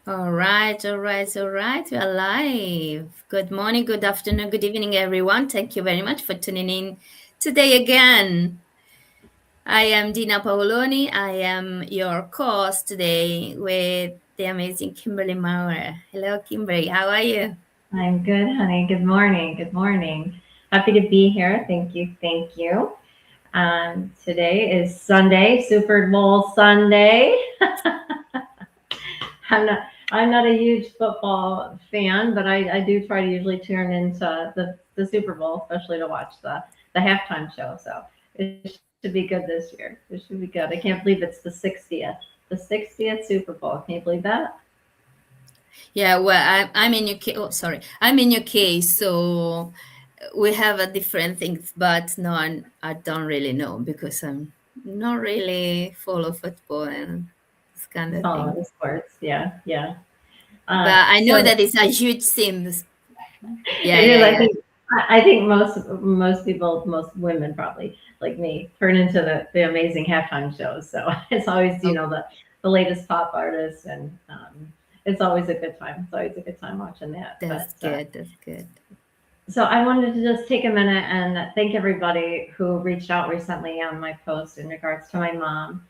All right, all right, all right. We're live. Good morning, good afternoon, good evening, everyone. Thank you very much for tuning in today again. I am Dina Paoloni. I am your co-host today with the amazing Kimberly Maurer. Hello, Kimberly. How are you? I'm good, honey. Good morning. Good morning. Happy to be here. Thank you. Thank you. Today is Sunday, Super Bowl Sunday. I'm not I'm not a huge football fan, but I do try to usually tune into the Super Bowl, especially to watch the halftime show. So it should be good this year. It should be good. I can't believe it's the 60th Super Bowl. Can you believe that? Yeah, well, I'm in UK. Oh, sorry. I'm in UK, so we have a different things, but no, I don't really know because I'm not really follow football and this kind of Follow thing. the sports. Yeah, yeah. But I know So that it's a huge thing. Yeah, it is. yeah, I yeah. think. I think most people, most women probably like me, turn into the amazing halftime shows. So it's always Oh, the latest pop artists, and it's always a good time. It's always a good time watching that. that's good. That's good. So I wanted to just take a minute and thank everybody who reached out recently on my post in regards to my mom.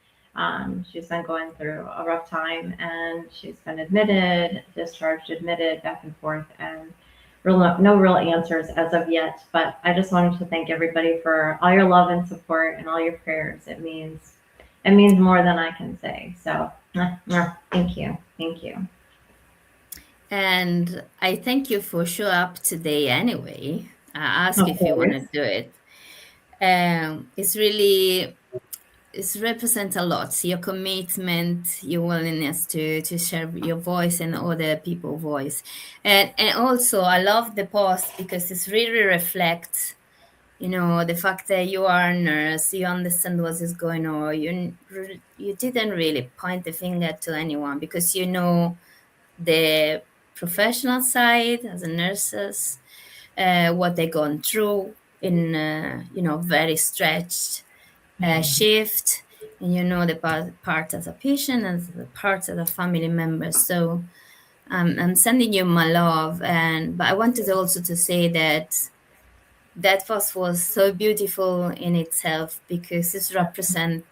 She's been going through a rough time, and she's been admitted, discharged, admitted, back and forth, and no real answers as of yet. But I just wanted to thank everybody for all your love and support and all your prayers. It means more than I can say. So thank you, thank you. And I thank you for show up today anyway. I ask Of if you want to course. do it. It's really it represents a lot. Your commitment, your willingness to share your voice and other people's voice, and also I love the post because it really reflects, the fact that you are a nurse, you understand what is going on. You didn't really point the finger to anyone because you know the professional side as a nurses, what they've gone through in very stretched shift, and the part as a patient and the part as a family member. So I'm sending you my love, but I wanted also to say that that post was so beautiful in itself because it represents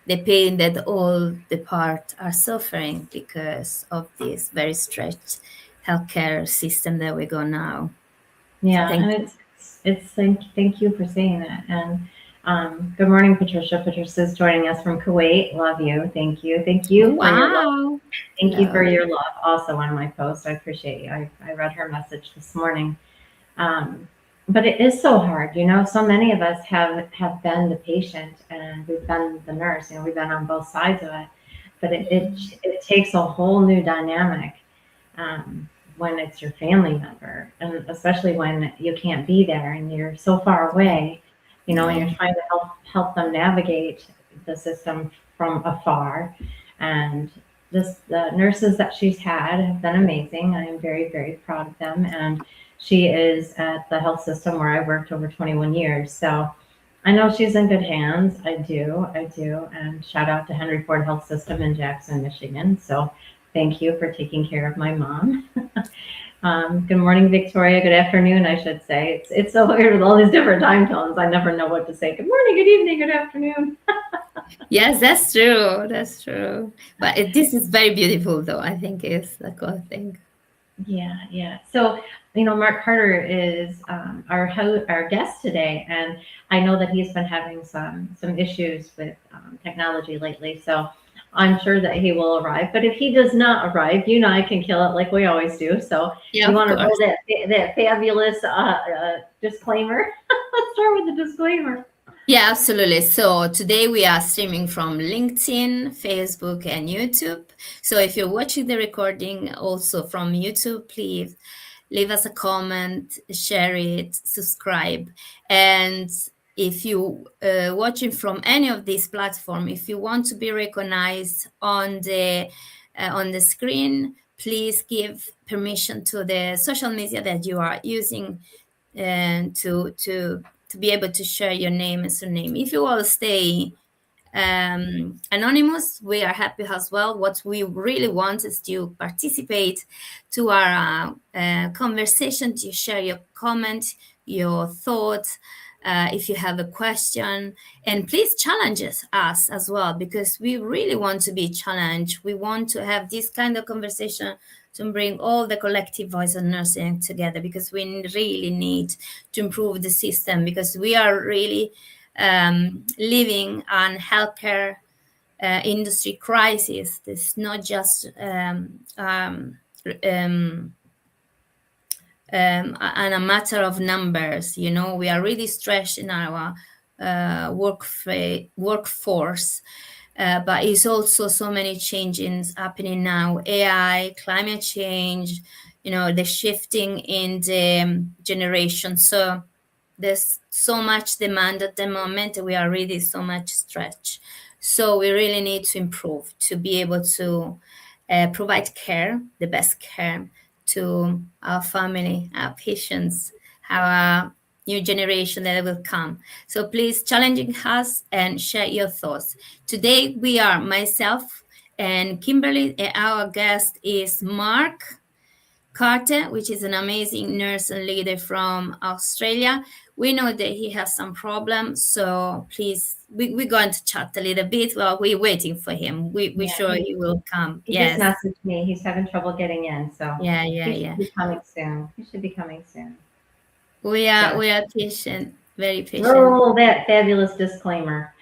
the pain that all the part are suffering because of this very stretched healthcare system that we go now. So Yeah, thank and you. thank you for saying that. And good morning, Patricia. Patricia's joining us from Kuwait. Love you. Thank you for your love. Wow. Thank you for Hello. your love. Also on my post, I appreciate you. I read her message this morning. Um, but it is so hard, So many of us have been the patient, and we've been the nurse. We've been on both sides of it. But it takes a whole new dynamic when it's your family member, and especially when you can't be there and you're so far away, and Yeah. you're trying to help them navigate the system from afar. And the nurses that she's had have been amazing. I am very, very proud of them. And she is at the health system where I worked over 21 years. So I know she's in good hands. I do. And shout out to Henry Ford Health System in Jackson, Michigan. So thank you for taking care of my mom. Good morning, Victoria. Good afternoon, I should say. It's so weird with all these different time zones. I never know what to say. Good morning, good evening, good afternoon. Yes, that's true. That's true. But this is very beautiful, though. I think it's a cool thing. Yeah, yeah. So, Mark Carter is our guest today, and I know that he's been having some issues with technology lately. So, I'm sure that he will arrive. But if he does not arrive, you and I can kill it like we always do. So, Yeah, you of want to roll course. that fabulous disclaimer? Let's start with the disclaimer. Yeah, absolutely. So today we are streaming from LinkedIn, Facebook, and YouTube. So if you're watching the recording also from YouTube, please leave us a comment, share it, subscribe. And if you watching from any of these platform, if you want to be recognized on the screen, please give permission to the social media that you are using and to be able to share your name and surname. If you all stay Anonymous, we are happy as well. What we really want is to participate to our conversation, to share your comment, your thoughts, if you have a question, and please challenge us as well, because we really want to be challenged. We want to have this kind of conversation to bring all the collective voice of nursing together, because we really need to improve the system, because we are really living on healthcare industry crisis. It's not just and a matter of numbers. You know, we are really stretched in our workforce, but it's also so many changes happening now. AI, climate change, you know, the shifting in the generation. So there's so much demand at the moment. We are really so much stretched. So we really need to improve to be able to provide care, the best care, to our family, our patients, our new generation that will come. So please challenging us and share your thoughts. Today we are myself and Kimberly. Our guest is Mark Carter, which is an amazing nurse and leader from Australia. We know that he has some problems, so please, we're going to chat a little bit while we're waiting for him. We're Yeah, sure he will come. he just Yes. messaged me. He's having trouble getting in, so Yeah. he should be coming soon. He should be coming soon. We Yeah. are patient, very patient. Oh, that fabulous disclaimer.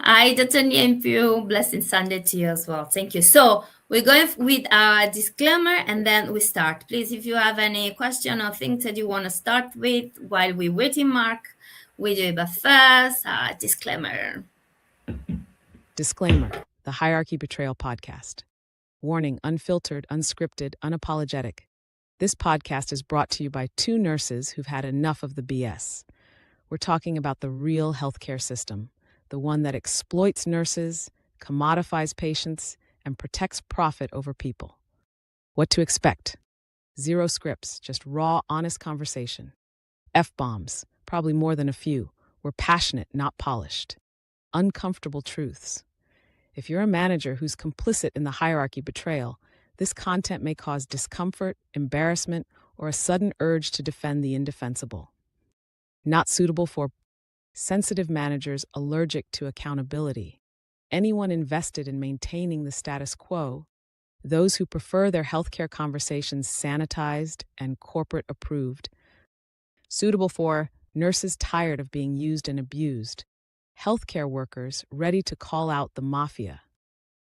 Hi, Dr. Niempu. Blessed Sunday to you as well. Thank you. So we're going with our disclaimer and then we start. Please, if you have any question or things that you want to start with while we're waiting, Mark, we do it. But first, disclaimer. Disclaimer: the Hierarchy Betrayal podcast. Warning: unfiltered, unscripted, unapologetic. This podcast is brought to you by two nurses who've had enough of the BS. We're talking about the real healthcare system, the one that exploits nurses, commodifies patients, and protects profit over people. What to expect? Zero scripts, just raw, honest conversation. F-bombs, probably more than a few. We're passionate, not polished. Uncomfortable truths. If you're a manager who's complicit in the hierarchy betrayal, this content may cause discomfort, embarrassment, or a sudden urge to defend the indefensible. Not suitable for sensitive managers allergic to accountability, anyone invested in maintaining the status quo, those who prefer their healthcare conversations sanitized and corporate approved. Suitable for nurses tired of being used and abused, healthcare workers ready to call out the mafia,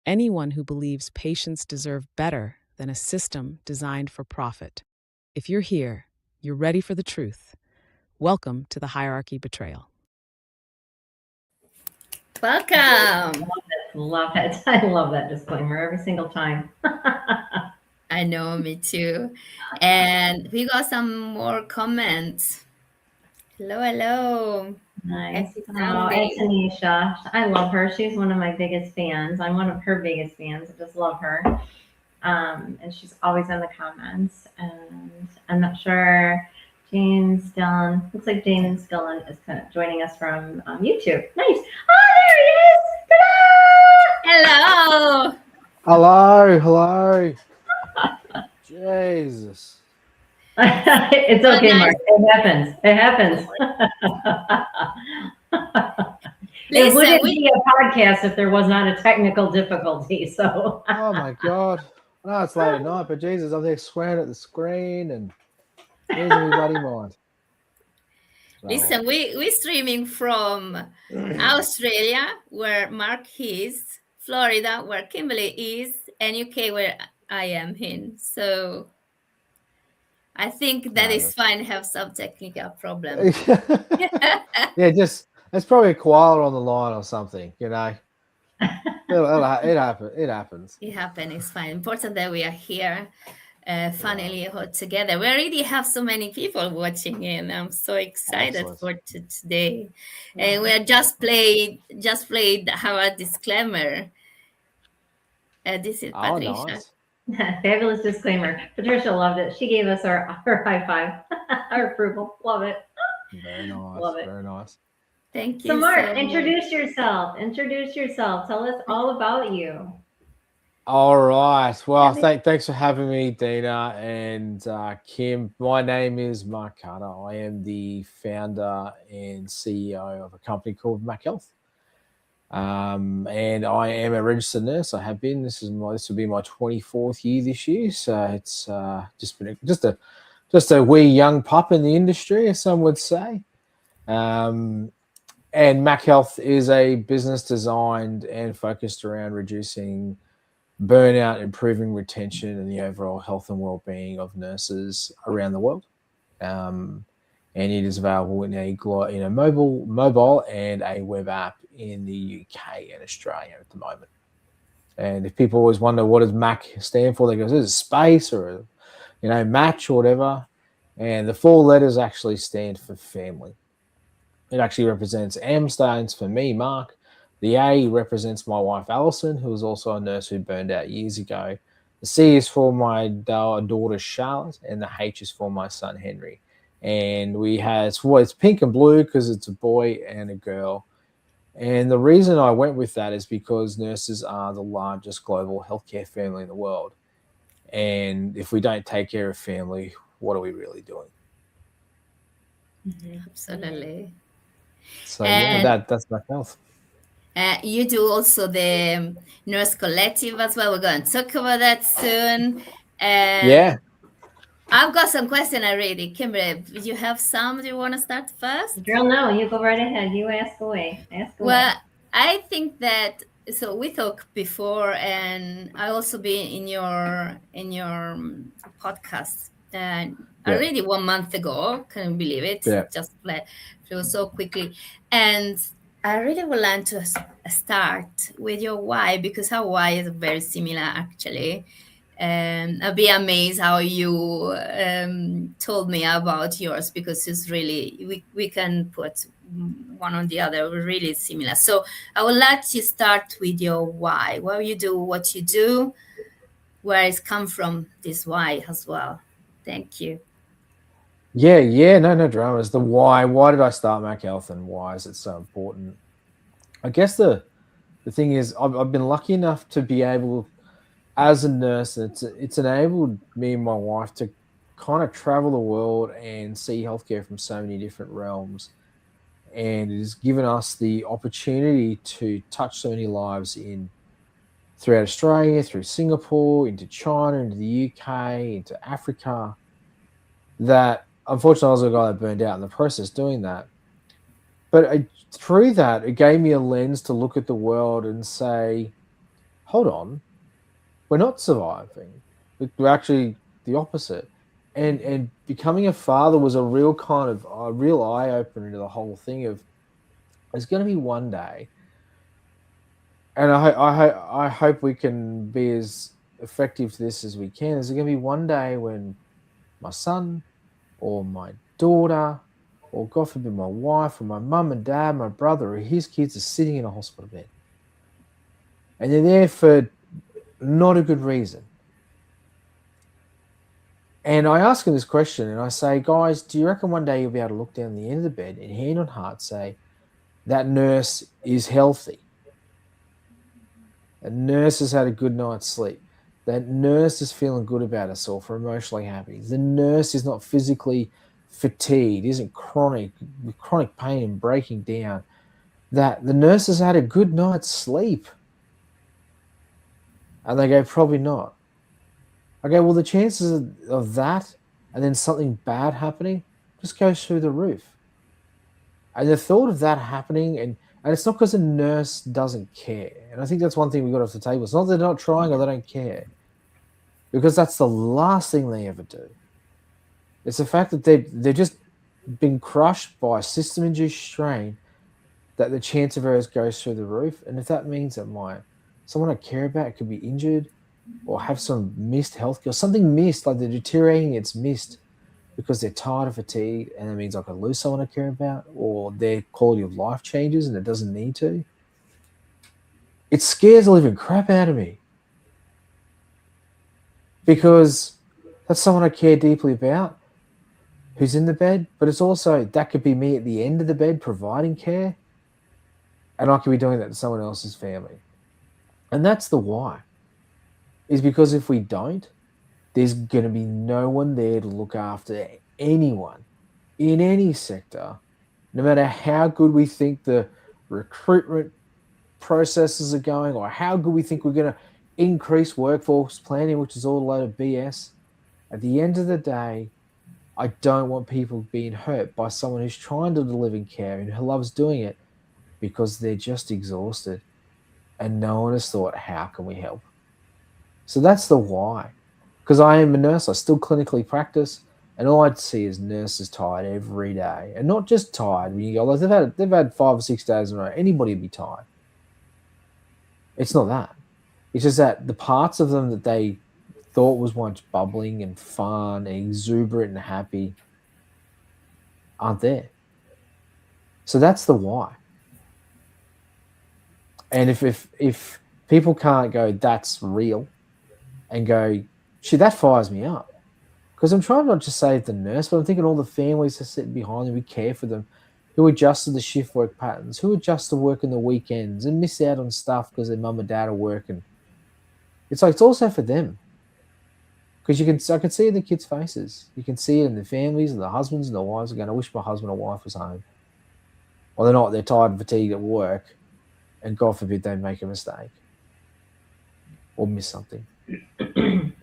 anyone who believes patients deserve better than a system designed for profit. If you're here, you're ready for the truth. Welcome to the Hierarchy Betrayal. Welcome. Love it. I love that disclaimer every single time. I know, me too. And we got some more comments. Hello. Nice. Happy Oh, Sunday. and Tanisha. I love her. She's one of my biggest fans. I'm one of her biggest fans. I just love her. And she's always in the comments. And I'm not sure. James Dillon. Looks like James Dillon is kind of joining us from YouTube. Nice. Oh, there he is. Hello. Hello. Jesus. It's okay, Mark. It happens. It wouldn't be a podcast if there was not a technical difficulty. So. Oh my God. I know it's late at night, but Jesus, I'm there swearing at the screen and losing my bloody mind. So, Listen, we're streaming from Australia, where Mark is, Florida, where Kimberly is, and UK, where I am in. So I think that is fine. Have some technical problems. yeah, just there's probably a koala on the line or something, you know. It happens. It happens. It's fine. Important that we are here. Finally all together. We already have so many people watching in. I'm so excited for today. And we just played our disclaimer. This is Patricia. Nice. Fabulous disclaimer. Patricia loved it. She gave us her high five, our approval. Love it. Very nice. Love it. Very nice. Thank So you Mark, so much. introduce yourself. Tell us all about you. All right. Well, thanks for having me, Dina and Kim. My name is Mark Carter. I am the founder and CEO of a company called MACH Health. And I am a registered nurse. I have been. This will be my 24th year this year. So it's just been just a wee young pup in the industry, as some would say. And MACH Health is a business designed and focused around reducing burnout, improving retention, and the overall health and well-being of nurses around the world. And it is available in a mobile and a web app in the UK and Australia at the moment. And if people always wonder what does MACH stand for, they go, "Is it space or match or whatever?" And the 4 letters actually stand for family. It actually represents M stands for me, Mark. The A represents my wife, Alison, who was also a nurse who burned out years ago. The C is for my daughter, Charlotte, and the H is for my son, Henry. And it's pink and blue because it's a boy and a girl. And the reason I went with that is because nurses are the largest global healthcare family in the world. And if we don't take care of family, what are we really doing? Absolutely. So And that's MACH Health. You do also the Nurse Collective as well. We're going to talk about that soon. Yeah. I've got some questions already. Kimberly, do you have some? Do you want to start first? Girl, no, you go right ahead. You ask away. Well, I think that so we talked before, and I also been in your podcast already 1 month ago. Can you believe it? Yeah. Just flew so quickly, and I really would like to start with your why, because our why is very similar actually. I'll be amazed how you told me about yours, because it's really we can put one on the other, really similar. So I would like to start with your why. Why you do what you do, where it's come from, this why as well. Thank you. Yeah, no dramas. The why. Why did I start MACH Health, and why is it so important? I guess the thing is, I've been lucky enough to be able, as a nurse, it's enabled me and my wife to kind of travel the world and see healthcare from so many different realms, and it has given us the opportunity to touch so many lives throughout Australia, through Singapore, into China, into the UK, into Africa. That unfortunately I was a guy that burned out in the process doing that. But through that, it gave me a lens to look at the world and say, hold on, we're not surviving. We're actually the opposite. And becoming a father was a real eye opener to the whole thing of, there's going to be one day, and I hope we can be as effective to this as we can. There's going to be one day when my son or my daughter, or God forbid, my wife, or my mum and dad, my brother, or his kids are sitting in a hospital bed. And they're there for not a good reason. And I ask them this question, and I say, guys, do you reckon one day you'll be able to look down the end of the bed and hand on heart say, that nurse is healthy? That nurse has had a good night's sleep. That nurse is feeling good about herself or emotionally happy. The nurse is not physically fatigued, isn't with chronic pain and breaking down. That the nurse has had a good night's sleep. And they go, probably not. Okay, well, the chances of that and then something bad happening just goes through the roof. And the thought of that happening, and it's not because a nurse doesn't care. And I think that's one thing we got off the table. It's not that they're not trying or they don't care, because that's the last thing they ever do. It's the fact that they've just been crushed by a system-induced strain, that the chance of errors goes through the roof. And if that means that someone I care about could be injured or have some missed healthcare, something missed, like they're deteriorating, it's missed because they're tired or fatigued, and that means I could lose someone I care about, or their quality of life changes and it doesn't need to. It scares the living crap out of me, because that's someone I care deeply about. who's in the bed, but it's also that could be me at the end of the bed providing care, and I could be doing that to someone else's family. And that's the why. Is because if we don't, there's going to be no one there to look after anyone in any sector, no matter how good we think the recruitment processes are going or how good we think we're going to increase workforce planning, which is all a load of BS. At the end of the day, I don't want people being hurt by someone who's trying to deliver care and who loves doing it because they're just exhausted and no one has thought, how can we help? So that's the why. Because I am a nurse, I still clinically practice, and all I'd see is nurses tired every day. And not just tired. When you go, like, they've had 5 or 6 days in a row. Anybody would be tired. It's not that. It's just that the parts of them that they thought was once bubbling and fun and exuberant and happy aren't there. So that's the why. And if people can't go, that's real, and go, shit, that fires me up. Because I'm trying not to save the nurse, but I'm thinking all the families that sit behind them, we care for them, who adjust to the shift work patterns, who adjust to work in the weekends and miss out on stuff because their mum and dad are working. It's like, it's also for them. Because I can see it in the kids' faces. You can see it in the families and the husbands and the wives are going, I wish my husband or wife was home. Or they're not, they're tired and fatigued at work, and God forbid they make a mistake or miss something.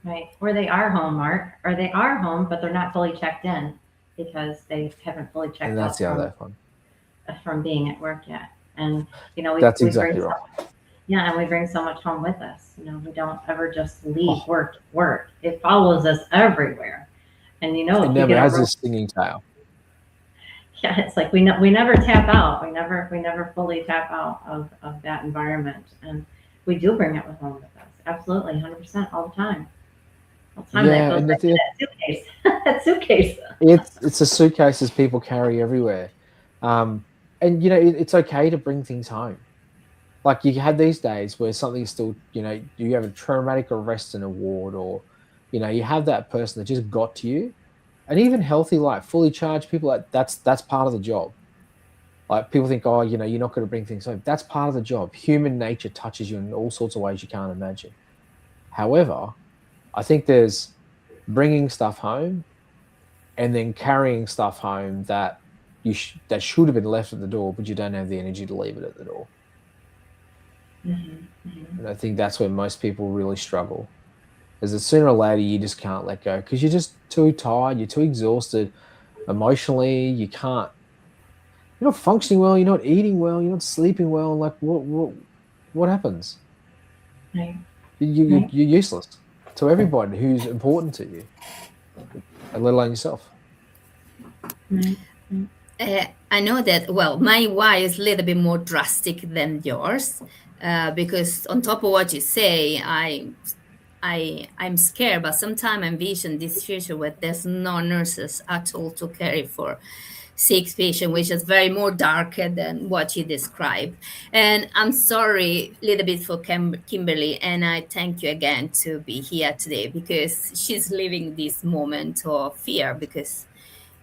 Right. Or they are home, Mark. Or they are home, but they're not fully checked in because they haven't fully checked And that's the other one. From being at work yet. And, that's exactly right. Yeah, and we bring so much home with us. We don't ever just leave work to work. It follows us everywhere. And it never has a stinging tail. Yeah, it's like we never tap out. We never fully tap out of that environment. And we do bring it home with us. Absolutely, 100% all the time. All the time. Yeah, that goes back to that suitcase. That suitcase. It's the suitcases people carry everywhere. And it's okay to bring things home. Like you had these days where something's still, you have a traumatic arrest in a ward, or, you have that person that just got to you. And even healthy, like fully charged people, that's part of the job. Like people think, oh, you're not going to bring things home. That's part of the job. Human nature touches you in all sorts of ways you can't imagine. However, I think there's bringing stuff home and then carrying stuff home that that should have been left at the door, but you don't have the energy to leave it at the door. Mm-hmm. Mm-hmm. And I think that's where most people really struggle. Is that sooner or later you just can't let go because you're just too tired, you're too exhausted emotionally, you're not functioning well, you're not eating well, you're not sleeping well. Like what happens? Right. You're useless to everybody who's important to you, let alone yourself. Right. I know that, well, my why is a little bit more drastic than yours, because on top of what you say, I'm scared, but sometimes I envision this future where there's no nurses at all to care for sick patient, which is very more darker than what you described. And I'm sorry a little bit for Kimberly, and I thank you again to be here today because she's living this moment of fear because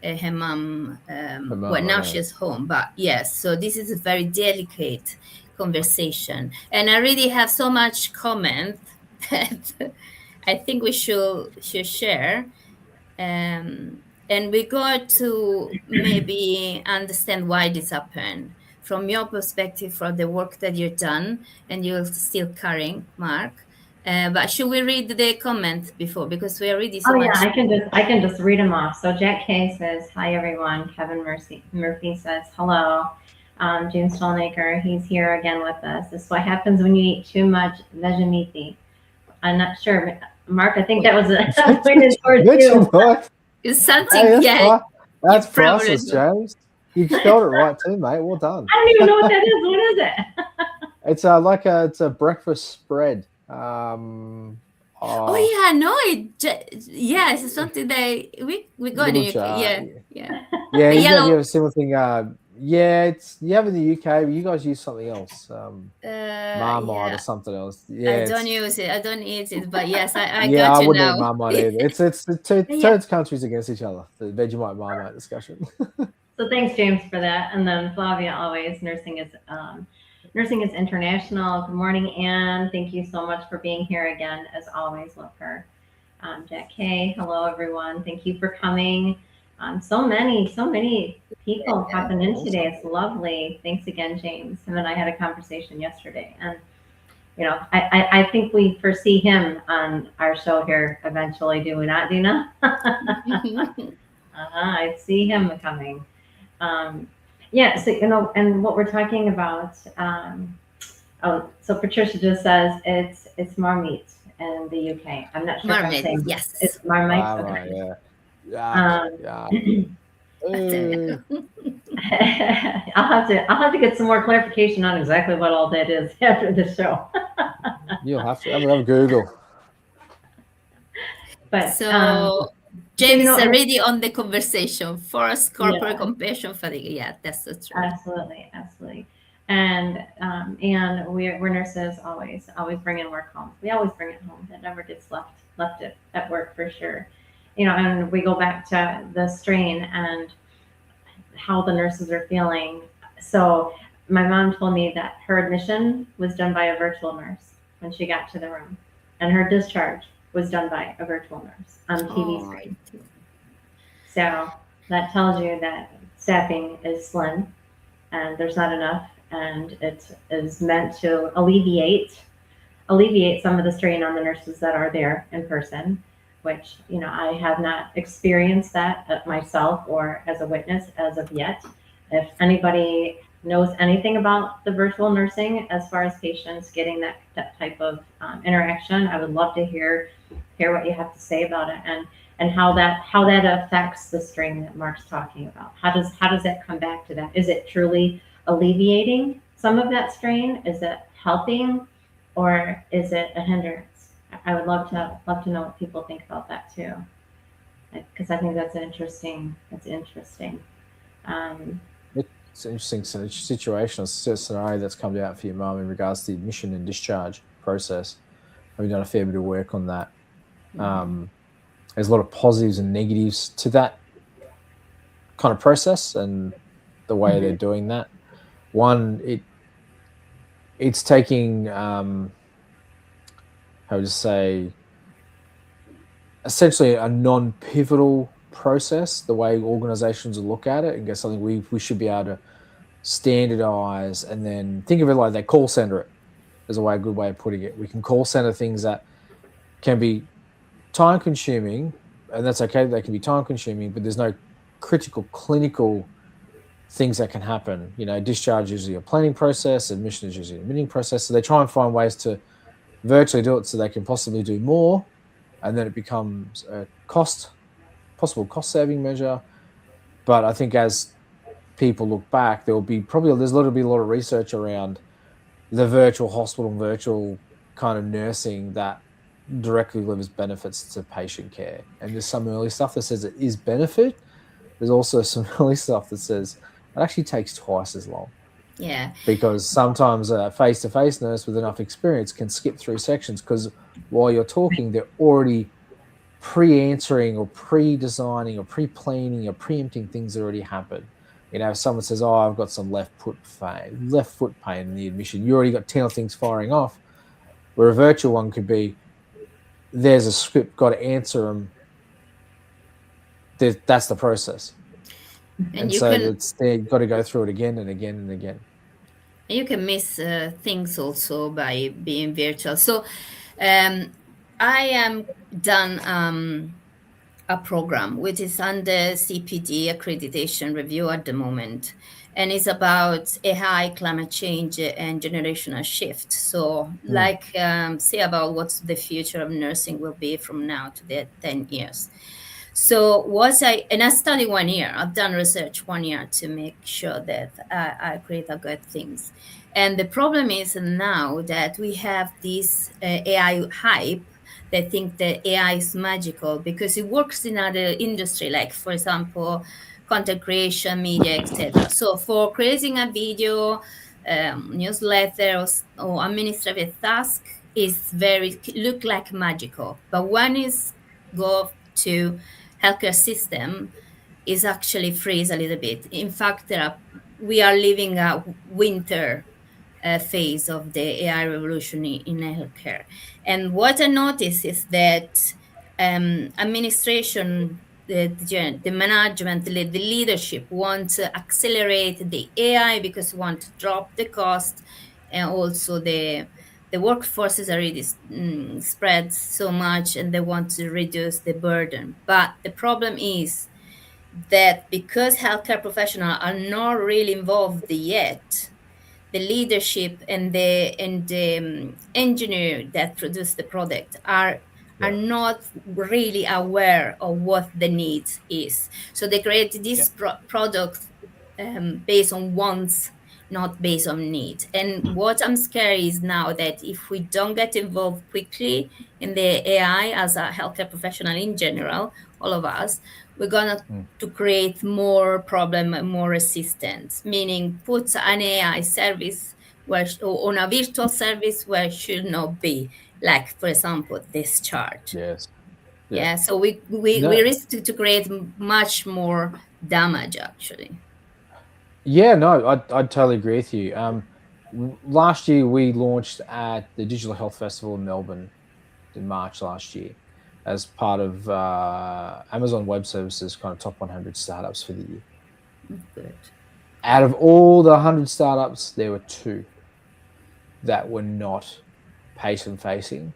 her mom, now she's home, but yes, so this is a very delicate conversation. And I really have so much comment that I think we should share. And we got to maybe understand why this happened from your perspective, from the work that you've done, and you're still carrying, Mark. But should we read the comment before, because we are reading so much? Yeah, I can just read them off. So Jack K says, "Hi everyone." Kevin Murphy says, "Hello." James Stolnaker, he's here again with us. This is what happens when you eat too much vegemite. I'm not sure, Mark. I think that was pointed towards you. It's something, That's priceless, James. You spelled it right too, mate. Well done. I don't even know what that is. What is it? It's a breakfast spread. No, it's something that we got in. Yeah, you have a similar thing. Yeah, it's you have in the UK, but you guys use something else, Marmite or Yeah, something else. I Yeah, don't it's use it. I don't eat it, but yes, I yeah, got I you wouldn't eat now. Marmite either. It's the two Yeah. turns countries against each other. The Vegemite Marmite discussion. So thanks, James, for that. And then Flavia, always nursing is international. Good morning, Anne. Thank you so much for being here again. As always, love her. Jack K. Hello, everyone. Thank you for coming. So many people popping in today. It's lovely. Thanks again, James. Him and I had a conversation yesterday, and I think we foresee him on our show here eventually. Do we not, Dina? I see him coming. Yeah, so and what we're talking about. So Patricia just says it's Marmite in the UK. I'm not sure if I'm Marmite, saying yes. it's Marmite. Right, Okay. yeah. Yuck, yuck. I'll have to get some more clarification on exactly what all that is after the show. You'll have to have Google. But So James is I- already on the conversation. Forced corporate Yeah. compassion fatigue. Yeah, that's the truth. Absolutely. And we're nurses, always bringing work home. We always bring it home. That never gets left at work, for sure. And we go back to the strain and how the nurses are feeling. So my mom told me that her admission was done by a virtual nurse when she got to the room, and her discharge was done by a virtual nurse on TV screen. So that tells you that staffing is slim and there's not enough, and it is meant to alleviate some of the strain on the nurses that are there in person, which I have not experienced that myself or as a witness as of yet. If anybody knows anything about the virtual nursing as far as patients getting that type of interaction, I would love to hear what you have to say about it, and how that affects the strain that Mark's talking about. How does that come back to that? Is it truly alleviating some of that strain? Is it helping, or is it a hindrance? I would love to know what people think about that too, because I think that's interesting. It's an interesting situation, scenario that's come out for your mum in regards to the admission and discharge process. We've done a fair bit of work on that. There's a lot of positives and negatives to that kind of process and the way they're doing that. One, it's taking essentially a non-pivotal process, the way organizations look at it, and guess something we should be able to standardize, and then think of it like they call center it as a good way of putting it. We can call center things that can be time consuming, and that's okay. They can be time consuming, but there's no critical clinical things that can happen. Discharge is usually a planning process, admission is usually an admitting process. So they try and find ways to virtually do it so they can possibly do more, and then it becomes a possible cost saving measure. But I think as people look back, there's a lot of research around the virtual hospital, virtual kind of nursing that directly delivers benefits to patient care. And there's some early stuff that says it is benefit. There's also some early stuff that says it actually takes twice as long. Yeah. Because sometimes a face-to-face nurse with enough experience can skip through sections, because while you're talking, they're already pre-answering or pre-designing or pre-planning or preempting things that already happened. If someone says, "Oh, I've got some left foot pain in the admission," you already got 10 things firing off. Where a virtual one could be, there's a script, got to answer them. That's the process. And so you've got to go through it again and again and again. You can miss things also by being virtual. So I am done a program which is under CPD accreditation review at the moment, and it's about AI, climate change, and generational shift. So say about what the future of nursing will be from now to the 10 years. So I studied 1 year. I've done research 1 year to make sure that I create a good things. And the problem is now that we have this AI hype. They think that AI is magical because it works in other industry, like, for example, content creation, media, etc. So for creating a video, newsletter, or administrative task is very look like magical, but when it's go to healthcare system, is actually freeze a little bit. In fact, we are living a winter phase of the AI revolution in healthcare. And what I notice is that administration, the management, the leadership want to accelerate the AI because want to drop the cost, and also the workforce is already spread so much, and they want to reduce the burden. But the problem is that because healthcare professionals are not really involved yet, the leadership and the engineer that produce the product are Yeah. not really aware of what the need is. So they create Yeah. this product based on wants, not based on need. And what I'm scared is now that if we don't get involved quickly in the AI as a healthcare professional in general, all of us, we're gonna to create more problem and more resistance, meaning put an AI service or on a virtual service where it should not be, like for example, discharge. Yes. Yeah. Yeah, so we No. risk to create much more damage actually. Yeah. No. I totally agree with you. Last year we launched at the Digital Health Festival in Melbourne in March last year, as part of Amazon Web Services kind of top 100 startups for the year. Good. Out of all the 100 startups, there were 2 that were not patient facing,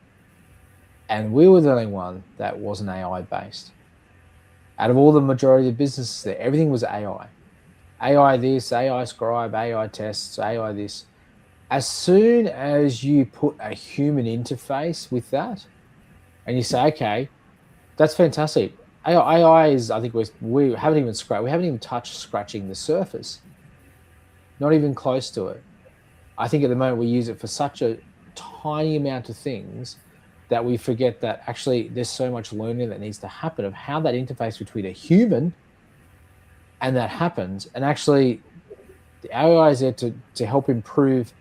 and we were the only one that wasn't AI based. Out of all the majority of businesses there, everything was AI. AI this, AI scribe, AI tests, AI this. As soon as you put a human interface with that, and you say, okay, that's fantastic. AI is, I think we haven't even touched scratching the surface. Not even close to it. I think at the moment we use it for such a tiny amount of things that we forget that actually there's so much learning that needs to happen of how that interface between a human and that happens. And actually the AI is there to help improve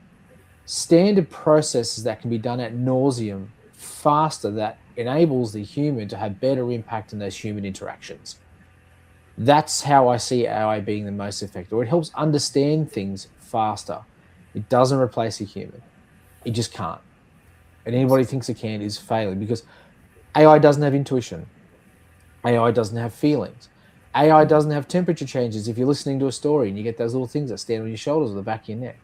standard processes that can be done at nauseum faster, that enables the human to have better impact in those human interactions. That's how I see AI being the most effective. It helps understand things faster. It doesn't replace a human. It just can't. And anybody who thinks it can is failing, because AI doesn't have intuition. AI doesn't have feelings. AI doesn't have temperature changes if you're listening to a story and you get those little things that stand on your shoulders or the back of your neck.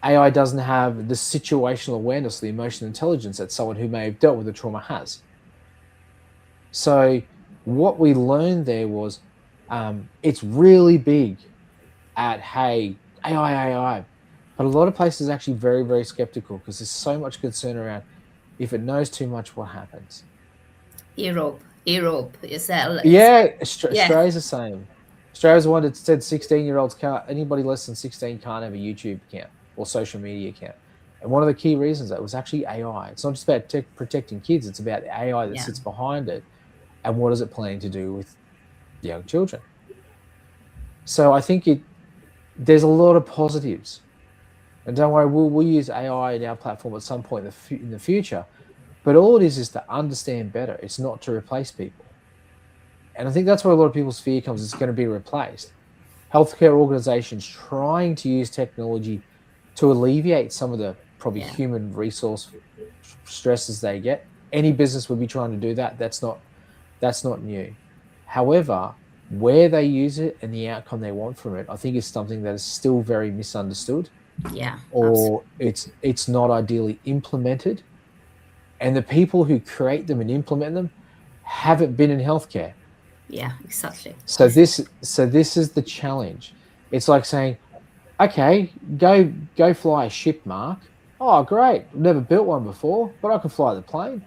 AI doesn't have the situational awareness, the emotional intelligence that someone who may have dealt with a trauma has. So what we learned there was it's really big at, hey, AI. But a lot of places are actually very, very skeptical because there's so much concern around if it knows too much, what happens? Europe is that? Yeah, Yeah, Australia's the same. Australia's the one that said 16-year-olds can't, anybody less than 16 can't have a YouTube account or social media account. And one of the key reasons that was actually AI. It's not just about protecting kids, it's about the AI that sits behind it and what is it planning to do with young children. So I think there's a lot of positives. And don't worry, we'll use AI in our platform at some point in the future. But all it is to understand better. It's not to replace people. And I think that's where a lot of people's fear comes. It's going to be replaced. Healthcare organizations trying to use technology to alleviate some of the probably human resource stresses they get. Any business would be trying to do that. That's not new. However, where they use it and the outcome they want from it, I think is something that is still very misunderstood. Yeah. Or it's not ideally implemented. And the people who create them and implement them haven't been in healthcare. Yeah, exactly. So this is the challenge. It's like saying, okay, go fly a ship, Mark. Oh, great. I've never built one before, but I can fly the plane.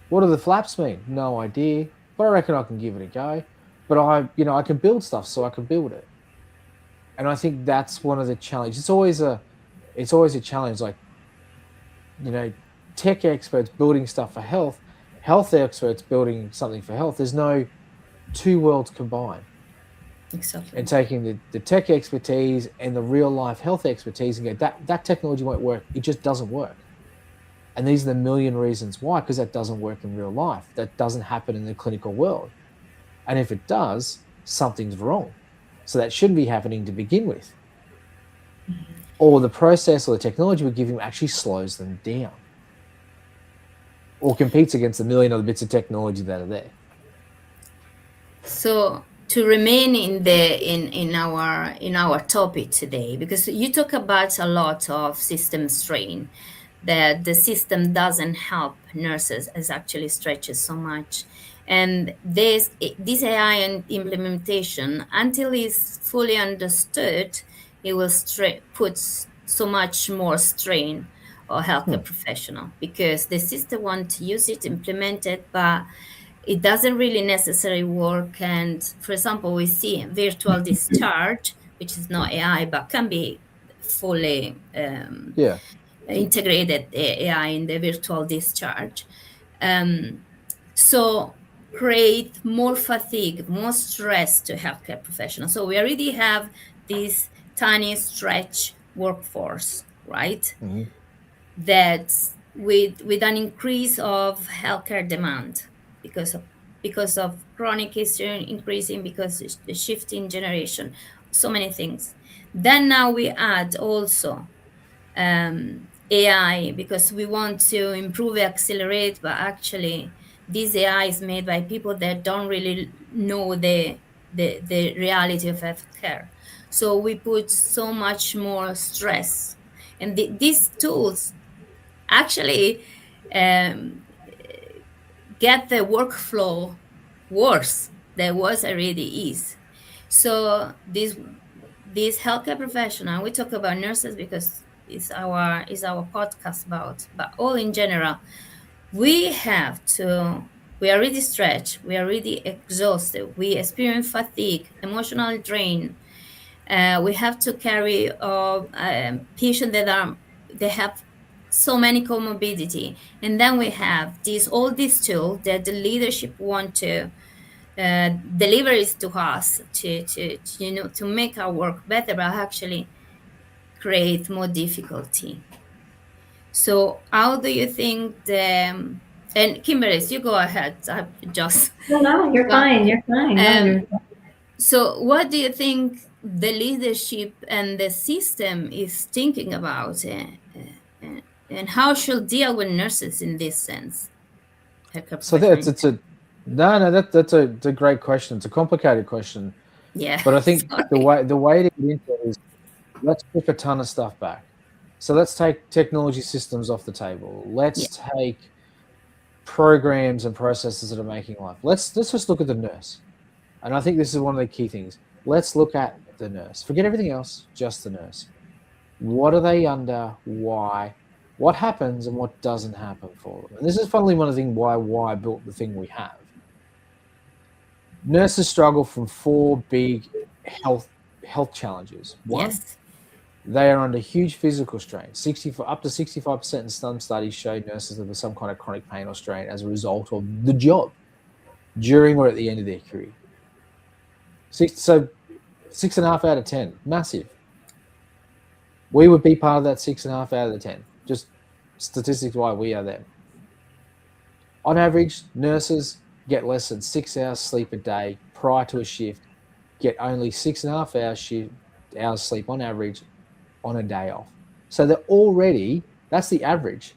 What do the flaps mean? No idea, but I reckon I can give it a go. But I can build stuff, so I can build it. And I think that's one of the challenges. It's always a challenge. Like, tech experts building stuff for health experts building something for health. There's no two worlds combined. Exactly. And taking the tech expertise and the real life health expertise and go, that technology won't work. It just doesn't work. And these are the million reasons why, because that doesn't work in real life. That doesn't happen in the clinical world. And if it does, something's wrong. So that shouldn't be happening to begin with. Or the process or the technology we're giving actually slows them down. Or competes against the million other bits of technology that are there. So to remain in our topic today, because you talk about a lot of system strain, that the system doesn't help nurses as actually stretches so much, and this AI and implementation, until it's fully understood, it will put so much more strain on healthcare professional, because the system want to use it, implement it, but it doesn't really necessarily work. And for example, we see virtual discharge, which is not AI, but can be fully integrated AI in the virtual discharge. So create more fatigue, more stress to healthcare professionals. So we already have this tiny stretch workforce, right? Mm-hmm. That's with an increase of healthcare demand because of chronic issue increasing, because the shift in generation, so many things. Then now we add also AI, because we want to improve, accelerate, but actually this AI is made by people that don't really know the reality of healthcare. So we put so much more stress, and these tools actually get the workflow worse than what already is. So this healthcare professional, we talk about nurses because it's our podcast about, but all in general, we are already stretched, we are already exhausted, we experience fatigue, emotional drain. We have to carry patients they have so many comorbidity, and then we have all these tools that the leadership want to deliver it to us to make our work better, but actually create more difficulty. So how do you think and Kimberly, you go ahead. I just No, you're fine. You're fine. No, you're fine. So what do you think the leadership and the system is thinking about, and how should deal with nurses in this sense? So that's a great question. It's a complicated question. Yeah. But I think the way to get into it is, let's strip a ton of stuff back. So let's take technology systems off the table. Let's take programs and processes that are making life. Let's just look at the nurse. And I think this is one of the key things. Let's look at the nurse. Forget everything else, just the nurse. What are they under? Why? What happens and what doesn't happen for them? And this is funnily one of the things why I built the thing we have. Nurses struggle from 4 big health challenges. One, they are under huge physical strain. Up to 65% in some studies show nurses have some kind of chronic pain or strain as a result of the job during or at the end of their career. So 6.5 out of 10, massive. We would be part of that 6.5 out of the 10. Just statistics why we are them. On average, nurses get less than 6 hours sleep a day prior to a shift, get only 6.5 hours sleep on average on a day off. So that's the average.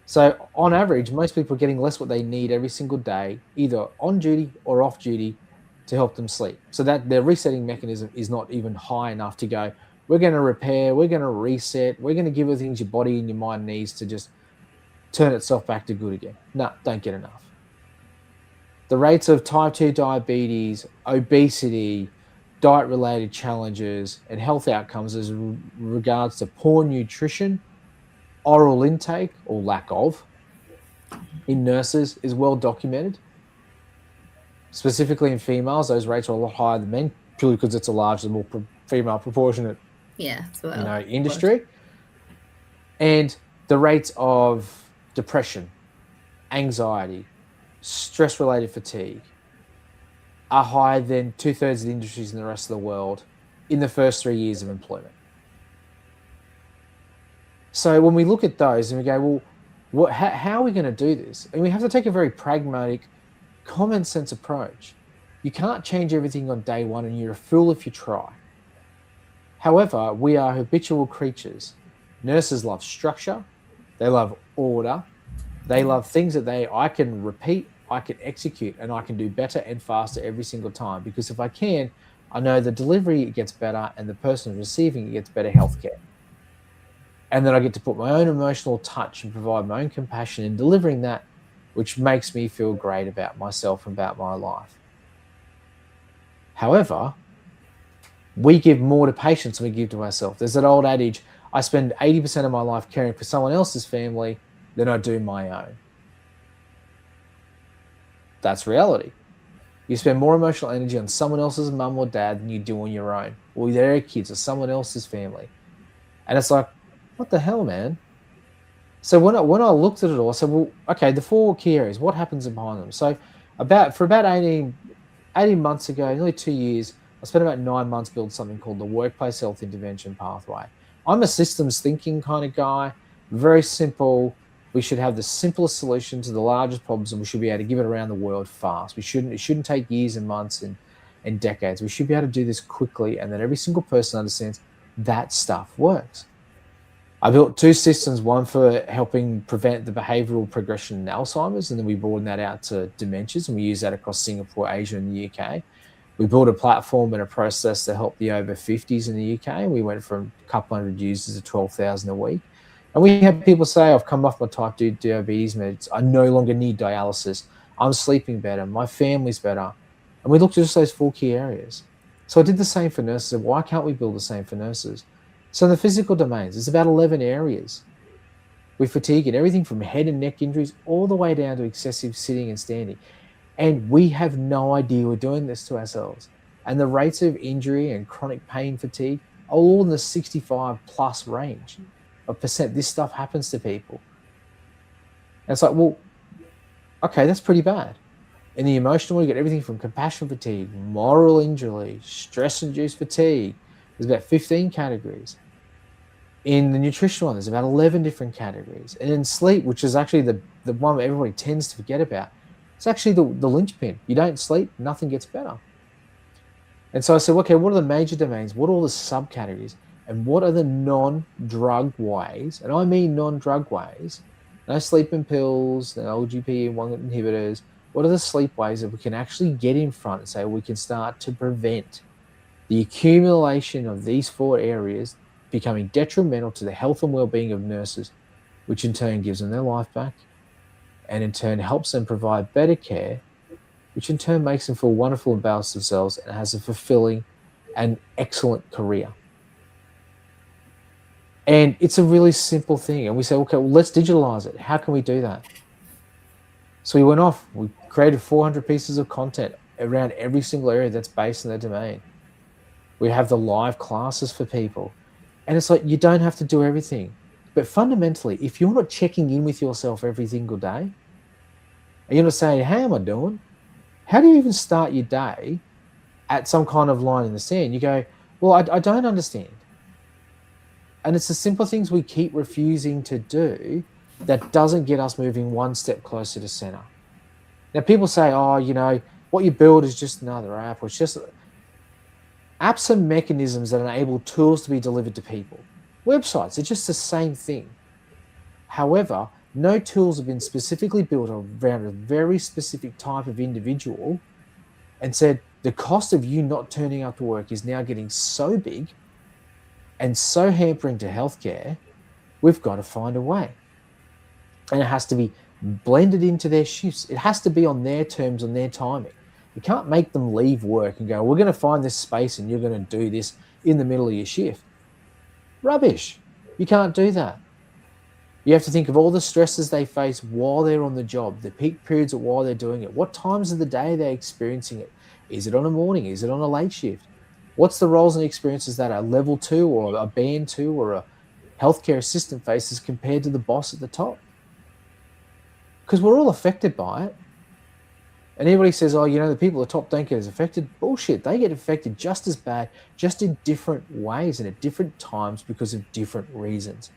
So on average, most people are getting less what they need every single day, either on duty or off duty, to help them sleep. So that their resetting mechanism is not even high enough to go, we're going to repair, we're going to reset, we're going to give the things your body and your mind needs to just turn itself back to good again. No, don't get enough. The rates of type 2 diabetes, obesity, diet-related challenges, and health outcomes as regards to poor nutrition, oral intake, or lack of, in nurses is well documented. Specifically in females, those rates are a lot higher than men, purely because it's a larger, more female proportionate industry. And the rates of depression, anxiety, stress-related fatigue, are higher than 2/3 of the industries in the rest of the world in the first 3 years of employment. So when we look at those and we go, well, how are we going to do this? And we have to take a very pragmatic, common sense approach. You can't change everything on day one, and you're a fool if you try. However, we are habitual creatures. Nurses love structure. They love order. They love things that I can repeat, I can execute, and I can do better and faster every single time. Because if I can, I know the delivery gets better and the person receiving it gets better healthcare. And then I get to put my own emotional touch and provide my own compassion in delivering that, which makes me feel great about myself and about my life. However, we give more to patients than we give to ourselves. There's that old adage, I spend 80% of my life caring for someone else's family than I do my own. That's reality. You spend more emotional energy on someone else's mum or dad than you do on your own, or their kids, or someone else's family. And it's like, what the hell, man? So when I looked at it all, I said, well, okay, the 4 key areas, what happens behind them? So for about 18 months ago, nearly 2 years, I spent about 9 months building something called the Workplace Health Intervention Pathway. I'm a systems thinking kind of guy, very simple. We should have the simplest solution to the largest problems, and we should be able to give it around the world fast. It shouldn't take years and months and decades. We should be able to do this quickly, and that every single person understands that stuff works. I built 2 systems, one for helping prevent the behavioral progression in Alzheimer's, and then we broadened that out to dementias, and we use that across Singapore, Asia, and the UK. We built a platform and a process to help the over 50s in the UK, and we went from a couple hundred users to 12,000 a week. And we have people say, I've come off my type 2 diabetes meds, I no longer need dialysis, I'm sleeping better, my family's better. And we looked at just those 4 key areas. So I did the same for nurses. Why can't we build the same for nurses? So in the physical domains, there's about 11 areas. We fatigue in everything from head and neck injuries all the way down to excessive sitting and standing. And we have no idea we're doing this to ourselves. And the rates of injury and chronic pain fatigue are all in the 65 plus range of percent. This stuff happens to people. And it's like, well, okay, that's pretty bad. In the emotional, you get everything from compassion fatigue, moral injury, stress-induced fatigue. There's about 15 categories. In the nutritional one, there's about 11 different categories. And in sleep, which is actually the one everybody tends to forget about, it's actually the linchpin. You don't sleep, nothing gets better. And so I said, okay, what are the major domains? What are all the subcategories? And what are the non-drug ways? And I mean non-drug ways. No sleeping pills, no LGP1 inhibitors. What are the sleep ways that we can actually get in front and say we can start to prevent the accumulation of these 4 areas becoming detrimental to the health and well-being of nurses, which in turn gives them their life back, and in turn helps them provide better care, which in turn makes them feel wonderful and balanced themselves and has a fulfilling and excellent career. And it's a really simple thing. And we say, okay, well, let's digitalize it. How can we do that? So we went off, we created 400 pieces of content around every single area that's based in their domain. We have the live classes for people. And it's like, you don't have to do everything. But fundamentally, if you're not checking in with yourself every single day, and you're not saying, how am I doing? How do you even start your day at some kind of line in the sand? You go, well, I don't understand. And it's the simple things we keep refusing to do that doesn't get us moving one step closer to center. Now, people say, oh, you know, what you build is just another app, or it's just... Apps are mechanisms that enable tools to be delivered to people. Websites are just the same thing. However, no tools have been specifically built around a very specific type of individual and said, the cost of you not turning up to work is now getting so big and so hampering to healthcare, we've got to find a way. And it has to be blended into their shifts. It has to be on their terms, on their timing. You can't make them leave work and go, we're going to find this space and you're going to do this in the middle of your shift. Rubbish. You can't do that. You have to think of all the stresses they face while they're on the job, the peak periods of while they're doing it. What times of the day are they experiencing it? Is it on a morning? Is it on a late shift? What's the roles and experiences that a level 2 or a band 2 or a healthcare assistant faces compared to the boss at the top? Because we're all affected by it. Anybody says, oh, you know, the people at the top don't get as affected. Bullshit. They get affected just as bad, just in different ways and at different times because of different reasons.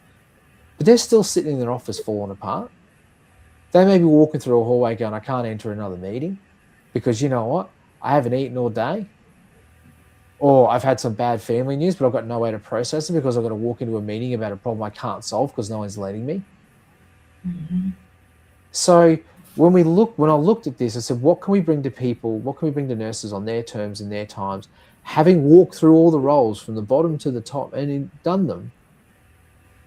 But they're still sitting in their office falling apart. They may be walking through a hallway going, I can't enter another meeting because you know what? I haven't eaten all day. Or I've had some bad family news, but I've got no way to process it because I've got to walk into a meeting about a problem I can't solve because no one's letting me. Mm-hmm. So when I looked at this, I said, what can we bring to people? What can we bring to nurses on their terms and their times? Having walked through all the roles from the bottom to the top and done them,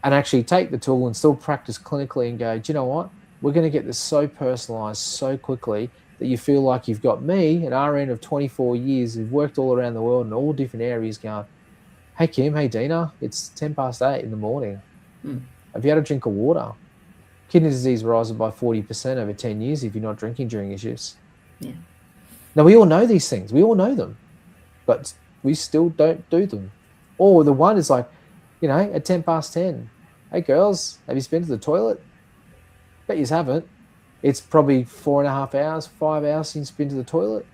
and actually take the tool and still practice clinically and go, do you know what? We're going to get this so personalized so quickly that you feel like you've got me, an RN of 24 years who've worked all around the world in all different areas going, hey, Kim, hey, Dina, it's 8:10 in the morning. Have you had a drink of water? Kidney disease rises by 40% over 10 years if you're not drinking during your shifts. Yeah. Now, we all know these things. We all know them, but we still don't do them. Or the one is like, you know, at 10:10, hey, girls, have you been to the toilet? Bet you haven't. It's probably 4.5 hours, 5 hours since you've been to the toilet.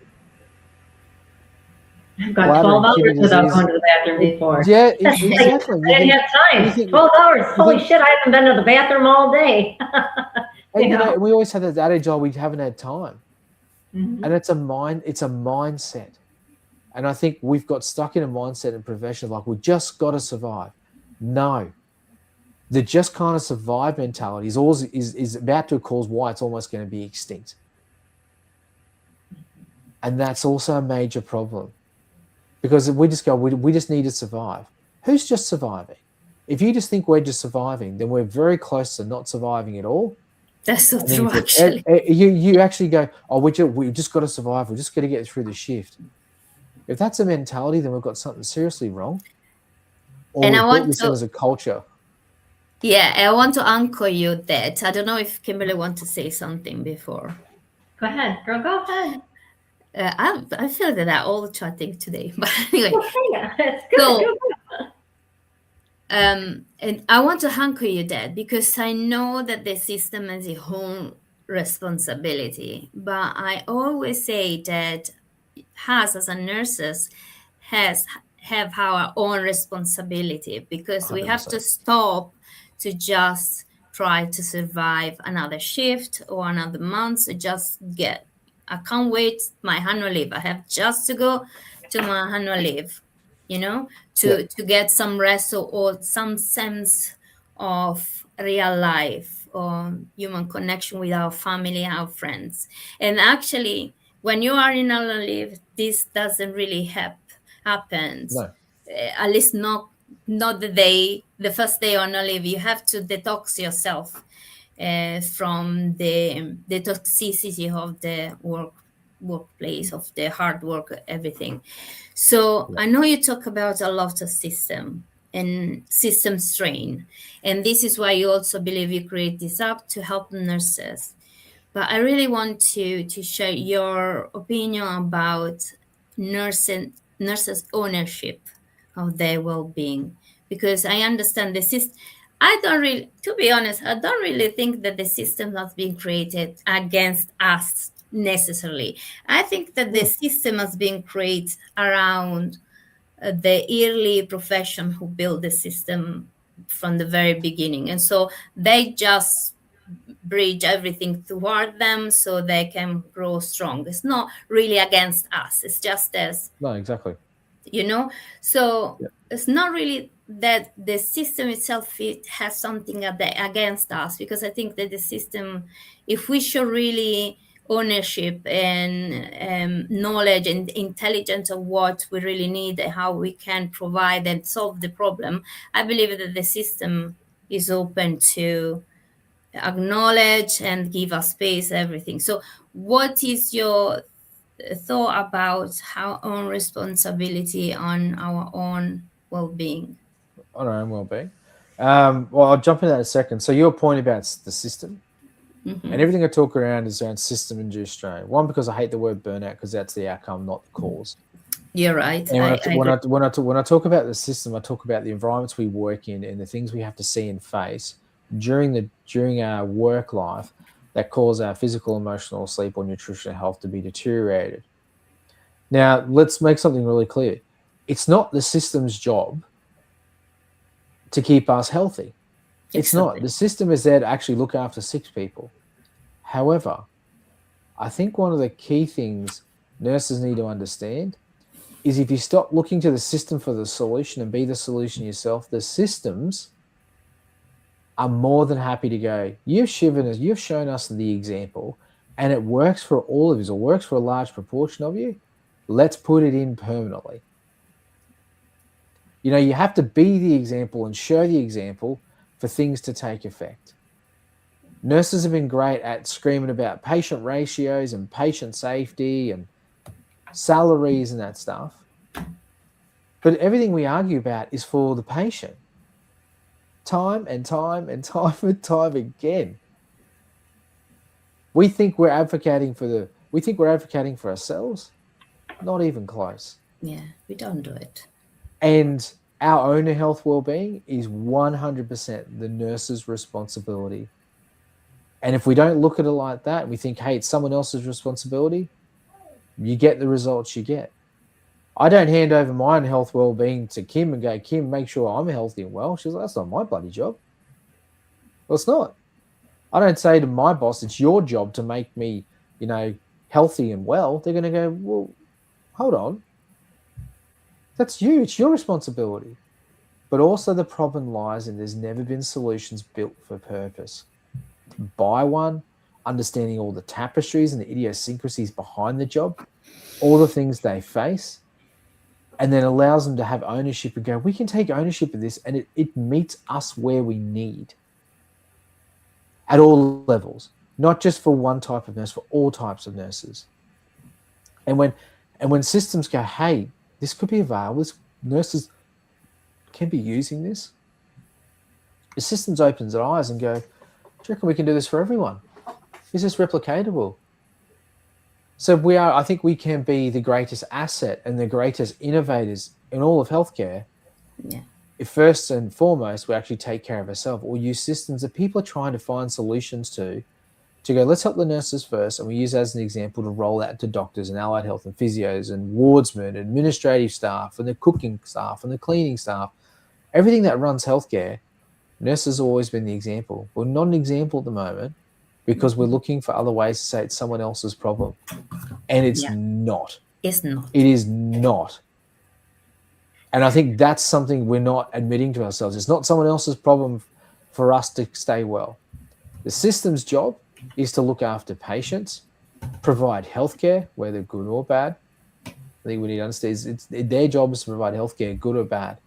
I've got 12 hours without going to the bathroom before. Yeah, exactly. I didn't have time. 12 hours. Holy shit, I haven't been to the bathroom all day. And, you know, we always have that adage, oh, we haven't had time. Mm-hmm. And it's a mindset. And I think we've got stuck in a mindset in profession of like, we just got to survive. No. The just kind of survive mentality is about to cause why it's almost going to be extinct. And that's also a major problem. Because if we just go, we just need to survive. Who's just surviving? If you just think we're just surviving, then we're very close to not surviving at all. That's so true, actually. You actually go, oh, we just got to survive. We're just going to get through the shift. If that's a mentality, then we've got something seriously wrong. Or And we've I built want this to, as a culture. yeah, I want to anchor you that. I don't know if Kimberly wants to say something before. Go ahead, girl, go ahead. I feel that I'm all chatting today, but anyway. Okay, it's good. So, and I want to anchor you that because I know that the system has its own responsibility, but I always say that us as a nurses have our own responsibility because we have to 100%. stop to just try to survive another shift or another month. So just I can't wait my annual leave. I have just to go to my annual leave, you know, to get some rest or some sense of real life or human connection with our family, our friends. And actually, when you are in annual leave, this doesn't really happen. No. At least not the first day on a leave. You have to detox yourself from the toxicity of the workplace, of the hard work, everything. So I know you talk about a lot of system and system strain, and this is why you also believe you create this app to help nurses. But I really want to share your opinion about nurses' ownership of their well-being, because I understand the system. To be honest, I don't really think that the system has been created against us necessarily. I think that the system has been created around the early profession who built the system from the very beginning. And so they just bridge everything toward them so they can grow strong. It's not really against us. It's just as... No, exactly. You know? So it's not really that the system itself, it has something against us, because I think that the system, if we show really ownership and knowledge and intelligence of what we really need and how we can provide and solve the problem, I believe that the system is open to acknowledge and give us space, everything. So what is your thought about our own responsibility on our own well-being? On our own well-being. Well, I'll jump into that in a second. So your point about the system, and everything I talk around is around system-induced strain. One, because I hate the word burnout, because that's the outcome, not the cause. You're right. And when I talk about the system, I talk about the environments we work in and the things we have to see and face during our work life that cause our physical, emotional, sleep, or nutritional health to be deteriorated. Now, let's make something really clear. It's not the system's job to keep us healthy. It's not. The system is there to actually look after sick people. However, I think one of the key things nurses need to understand is if you stop looking to the system for the solution and be the solution yourself, the systems are more than happy to go, you've shown us the example, and it works for all of you, or works for a large proportion of you. Let's put it in permanently. You know, you have to be the example and show the example for things to take effect. Nurses have been great at screaming about patient ratios and patient safety and salaries and that stuff. But everything we argue about is for the patient. Time and time and time and time again. We think we're advocating for ourselves. Not even close. Yeah, we don't do it. And our own health well-being is 100% the nurse's responsibility. And if we don't look at it like that, we think, hey, it's someone else's responsibility, you get the results you get. I don't hand over my own health well-being to Kim and go, Kim, make sure I'm healthy and well. She's like, that's not my bloody job. Well, it's not. I don't say to my boss, it's your job to make me, healthy and well. They're going to go, well, hold on. That's you. It's your responsibility. But also the problem lies in there's never been solutions built for purpose. Buy one, understanding all the tapestries and the idiosyncrasies behind the job, all the things they face, and then allows them to have ownership and go, we can take ownership of this, and it meets us where we need at all levels, not just for one type of nurse, for all types of nurses. And when systems go, hey, this could be available, nurses can be using this, the systems opens their eyes and go, do you reckon we can do this for everyone? Is this replicatable? So I think we can be the greatest asset and the greatest innovators in all of healthcare. Yeah. If first and foremost, we actually take care of ourselves or use systems that people are trying to find solutions to go, let's help the nurses first. And we use as an example to roll out to doctors and allied health and physios and wardsmen, administrative staff and the cooking staff and the cleaning staff, everything that runs healthcare. Nurses have always been the example. We're not an example at the moment because we're looking for other ways to say it's someone else's problem. And it's not. It's not. It is not. And I think that's something we're not admitting to ourselves. It's not someone else's problem for us to stay well. The system's job is to look after patients, provide healthcare, whether good or bad. I think we need to understand their job is to provide healthcare, good or bad.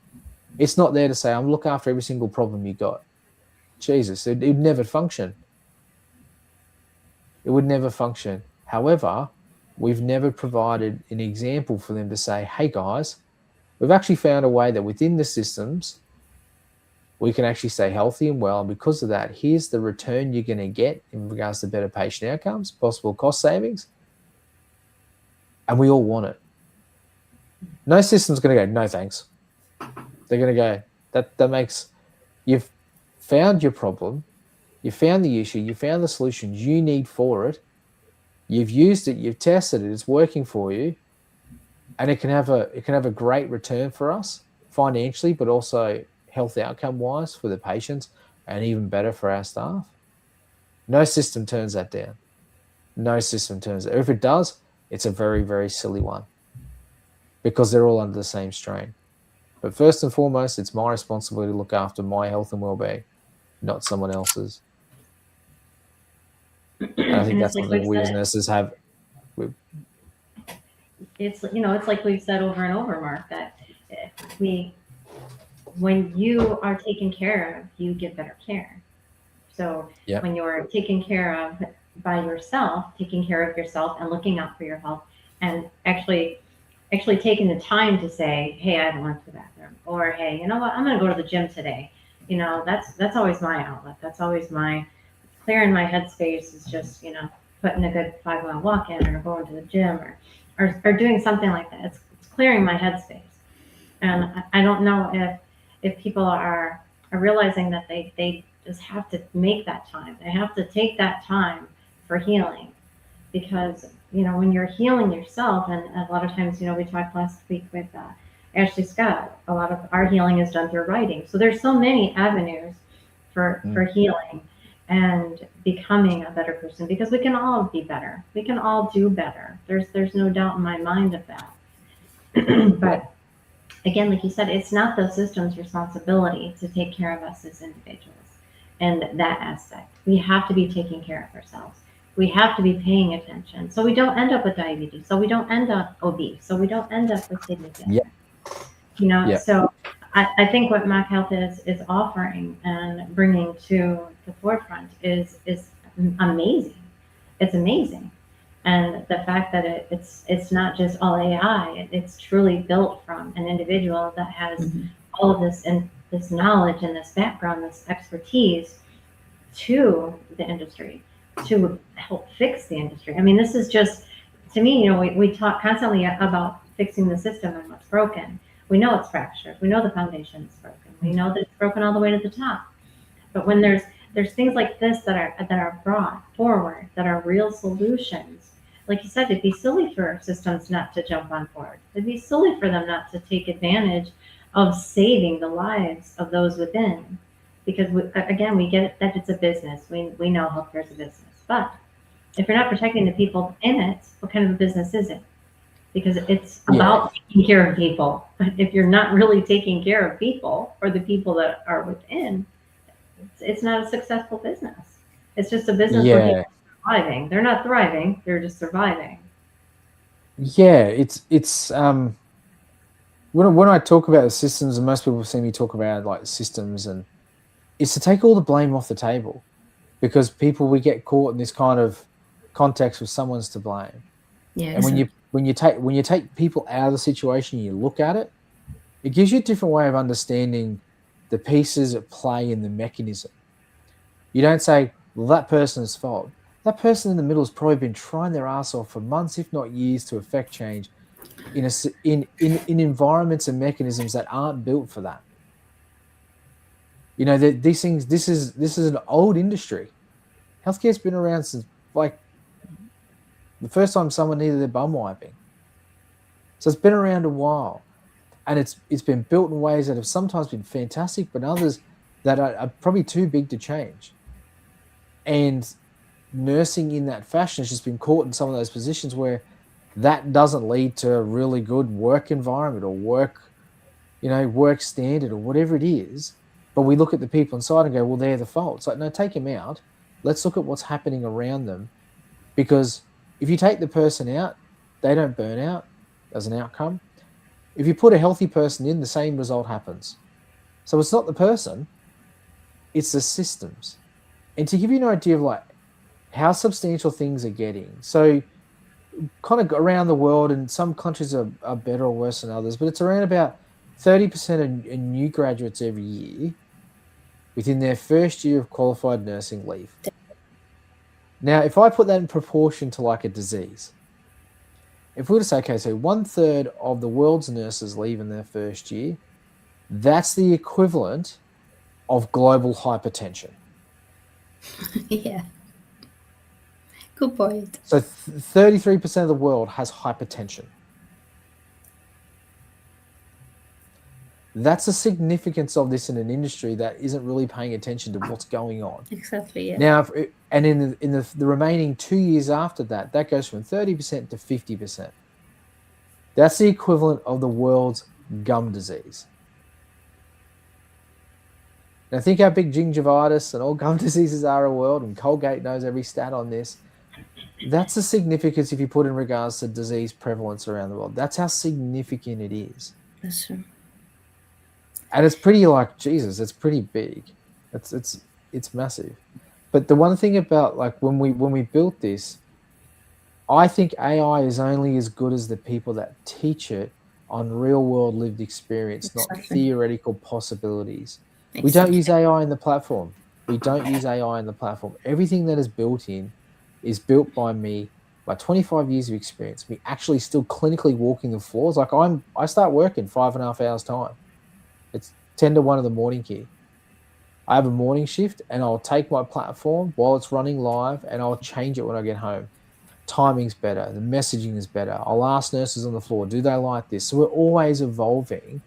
It's not there to say, I'm looking after every single problem you got. Jesus, it would never function. It would never function. However, we've never provided an example for them to say, hey guys, we've actually found a way that within the systems, we can actually stay healthy and well. And because of that, here's the return you're going to get in regards to better patient outcomes, possible cost savings. And we all want it. No system's going to go, no thanks. They're going to go, that makes, you've found your problem, you found the issue, you found the solutions you need for it, you've used it, you've tested it, it's working for you, and it can have a great return for us financially, but also health outcome wise for the patients, and even better for our staff. No system turns that down. No system turns it. If it does, it's a very, very silly one because they're all under the same strain. But first and foremost, it's my responsibility to look after my health and well-being, not someone else's. And I think that's something we as nurses have. It's like we've said over and over, Mark, that when you are taken care of, you get better care. So when you're taken care of by yourself, taking care of yourself and looking out for your health, and actually taking the time to say, hey, I haven't went to the bathroom, or hey, you know what, I'm going to go to the gym today. That's always my outlet. That's always my clearing my headspace is just, putting a good 5-mile walk in or going to the gym or doing something like that. It's clearing my headspace. And I don't know if people are realizing that they just have to make that time. They have to take that time for healing. Because, when you're healing yourself, and a lot of times, we talked last week with Ashley Scott, a lot of our healing is done through writing. So there's so many avenues for healing and becoming a better person, because we can all be better. We can all do better. There's no doubt in my mind of that. But again, like you said, it's not the system's responsibility to take care of us as individuals. And that aspect, we have to be taking care of ourselves. We have to be paying attention, so we don't end up with diabetes, so we don't end up obese, so we don't end up with kidney failure. So I think what MACH Health is offering and bringing to the forefront is amazing. It's amazing. And the fact that it's not just all AI, it's truly built from an individual that has all of this and this knowledge and this background, this expertise to the industry to help fix the industry. I mean, this is just, to me, we talk constantly about fixing the system and what's broken. We know it's fractured. We know the foundation is broken. We know that it's broken all the way to the top. But when there's things like this that are brought forward, that are real solutions, like you said, it'd be silly for systems not to jump on board. It'd be silly for them not to take advantage of saving the lives of those within. Because we get it, that it's a business. We know healthcare is a business. But if you're not protecting the people in it, what kind of a business is it? Because it's about taking care of people. But if you're not really taking care of people, or the people that are within, it's not a successful business. It's just a business where people are surviving. They're not thriving. They're just surviving. Yeah, it's when I talk about the systems, and most people see me talk about like systems, and it's to take all the blame off the table, because we get caught in this kind of context with someone's to blame. Yeah. And when you take people out of the situation, you look at it, it gives you a different way of understanding the pieces at play in the mechanism. You don't say, well, that person's fault. That person in the middle has probably been trying their ass off for months, if not years, to affect change in environments and mechanisms that aren't built for that. These things. This is an old industry. Healthcare's been around since like the first time someone needed their bum wiping. So it's been around a while, and it's been built in ways that have sometimes been fantastic, but others that are probably too big to change. And nursing in that fashion has just been caught in some of those positions where that doesn't lead to a really good work environment or work standard or whatever it is. But we look at the people inside and go, well, they're the fault. It's like, no, take them out. Let's look at what's happening around them. Because if you take the person out, they don't burn out as an outcome. If you put a healthy person in, the same result happens. So it's not the person, it's the systems. And to give you an idea of like how substantial things are getting. So kind of around the world, and some countries are better or worse than others, but it's around about 30% of new graduates every year within their first year of qualified nursing leave. Now, if I put that in proportion to like a disease, if we were to say, okay, so 1/3 of the world's nurses leave in their first year, that's the equivalent of global hypertension. Yeah. Good point. So 33% of the world has hypertension. That's the significance of this in an industry that isn't really paying attention to what's going on. Exactly. Yeah. Now, in the remaining 2 years after that, that goes from 30% to 50%. That's the equivalent of the world's gum disease. Now, think how big gingivitis and all gum diseases are in the world, and Colgate knows every stat on this. That's the significance if you put in regards to disease prevalence around the world. That's how significant it is. That's true. And it's pretty like, Jesus, it's pretty big. It's massive. But the one thing about like when we built this, I think AI is only as good as the people that teach it on real world lived experience, not theoretical possibilities. Exactly. We don't use AI in the platform. Everything that is built in is built by me, by 25 years of experience, me actually still clinically walking the floors. Like I start work in 5.5 hours time. It's 10 to 1 in the morning here. I have a morning shift, and I'll take my platform while it's running live, and I'll change it when I get home. Timing's better. The messaging is better. I'll ask nurses on the floor, do they like this? So we're always evolving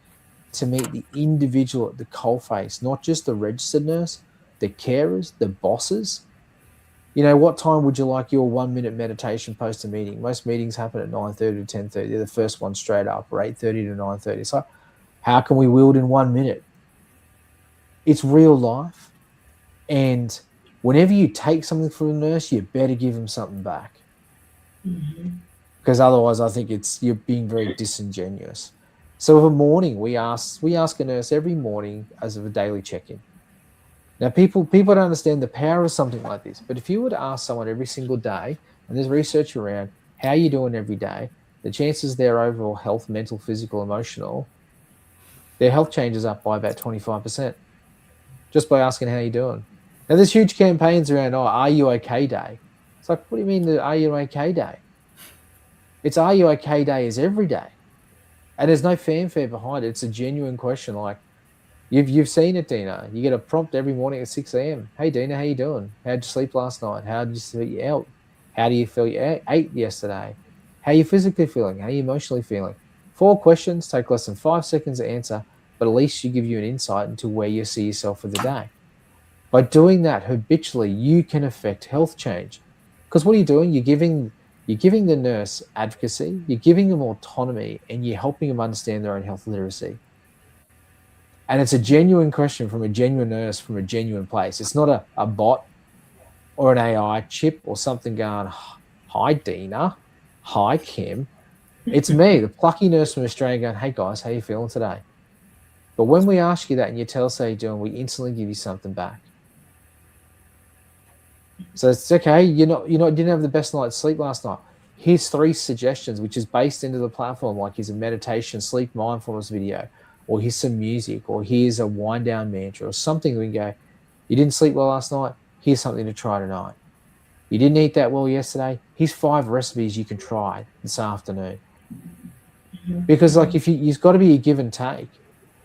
to meet the individual at the coalface, not just the registered nurse, the carers, the bosses. What time would you like your 1-minute meditation post a meeting? Most meetings happen at 9:30 to 10:30. They're the first one straight up, or 8:30 to 9:30. So how can we wield in 1 minute? It's real life. And whenever you take something from a nurse, you better give them something back. Because otherwise, I think you're being very disingenuous. So of a morning, we ask a nurse every morning as of a daily check-in. Now, people don't understand the power of something like this. But if you were to ask someone every single day, and there's research around how you're doing every day, the chances their overall health, mental, physical, emotional, their health changes up by about 25%, just by asking how you're doing. Now, there's huge campaigns around, are you okay day? It's like, what do you mean the are you okay day? It's are you okay day is every day. And there's no fanfare behind it. It's a genuine question. Like, you've seen it, Dina. You get a prompt every morning at 6 a.m. Hey, Dina, how you doing? How'd you sleep last night? How did you sleep out? How do you feel you ate yesterday? How are you physically feeling? How are you emotionally feeling? 4 questions, take less than 5 seconds to answer, but at least you give you an insight into where you see yourself for the day. By doing that habitually, you can affect health change. Because what are you doing? You're giving the nurse advocacy, you're giving them autonomy, and you're helping them understand their own health literacy. And it's a genuine question from a genuine nurse from a genuine place. It's not a bot or an AI chip or something going, hi, Dina. Hi, Kim. It's me, the plucky nurse from Australia going, hey, guys, how you feeling today? But when we ask you that and you tell us how you're doing, we instantly give you something back. So it's okay. You didn't have the best night's sleep last night. Here's 3 suggestions, which is based into the platform. Like here's a meditation, sleep mindfulness video, or here's some music, or here's a wind down mantra, or something. We can go, you didn't sleep well last night. Here's something to try tonight. You didn't eat that well yesterday. Here's 5 recipes you can try this afternoon. Because like you've got to be a give and take.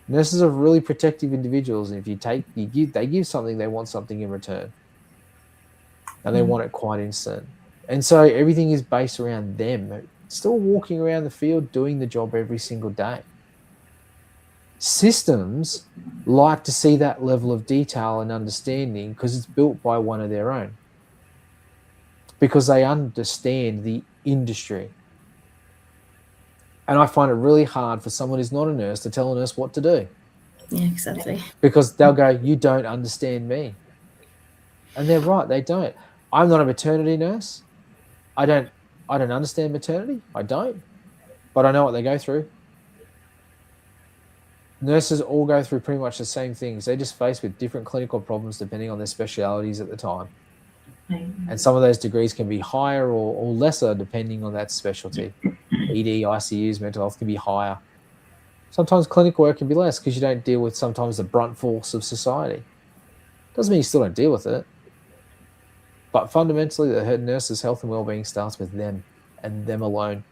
Nurses are really protective individuals, and if they give something, they want something in return. And they want it quite instant. And so everything is based around them still walking around the field doing the job every single day. Systems like to see that level of detail and understanding because it's built by one of their own. Because they understand the industry. And I find it really hard for someone who's not a nurse to tell a nurse what to do. Yeah, exactly. Because they'll go, you don't understand me. And they're right, they don't. I'm not a maternity nurse. I don't understand maternity. I don't. But I know what they go through. Nurses all go through pretty much the same things. They're just faced with different clinical problems depending on their specialities at the time. And some of those degrees can be higher or lesser depending on that specialty. ED, ICUs, mental health can be higher. Sometimes clinical work can be less because you don't deal with sometimes the brunt force of society. Doesn't mean you still don't deal with it. But fundamentally, the nurse's health and well-being starts with them and them alone.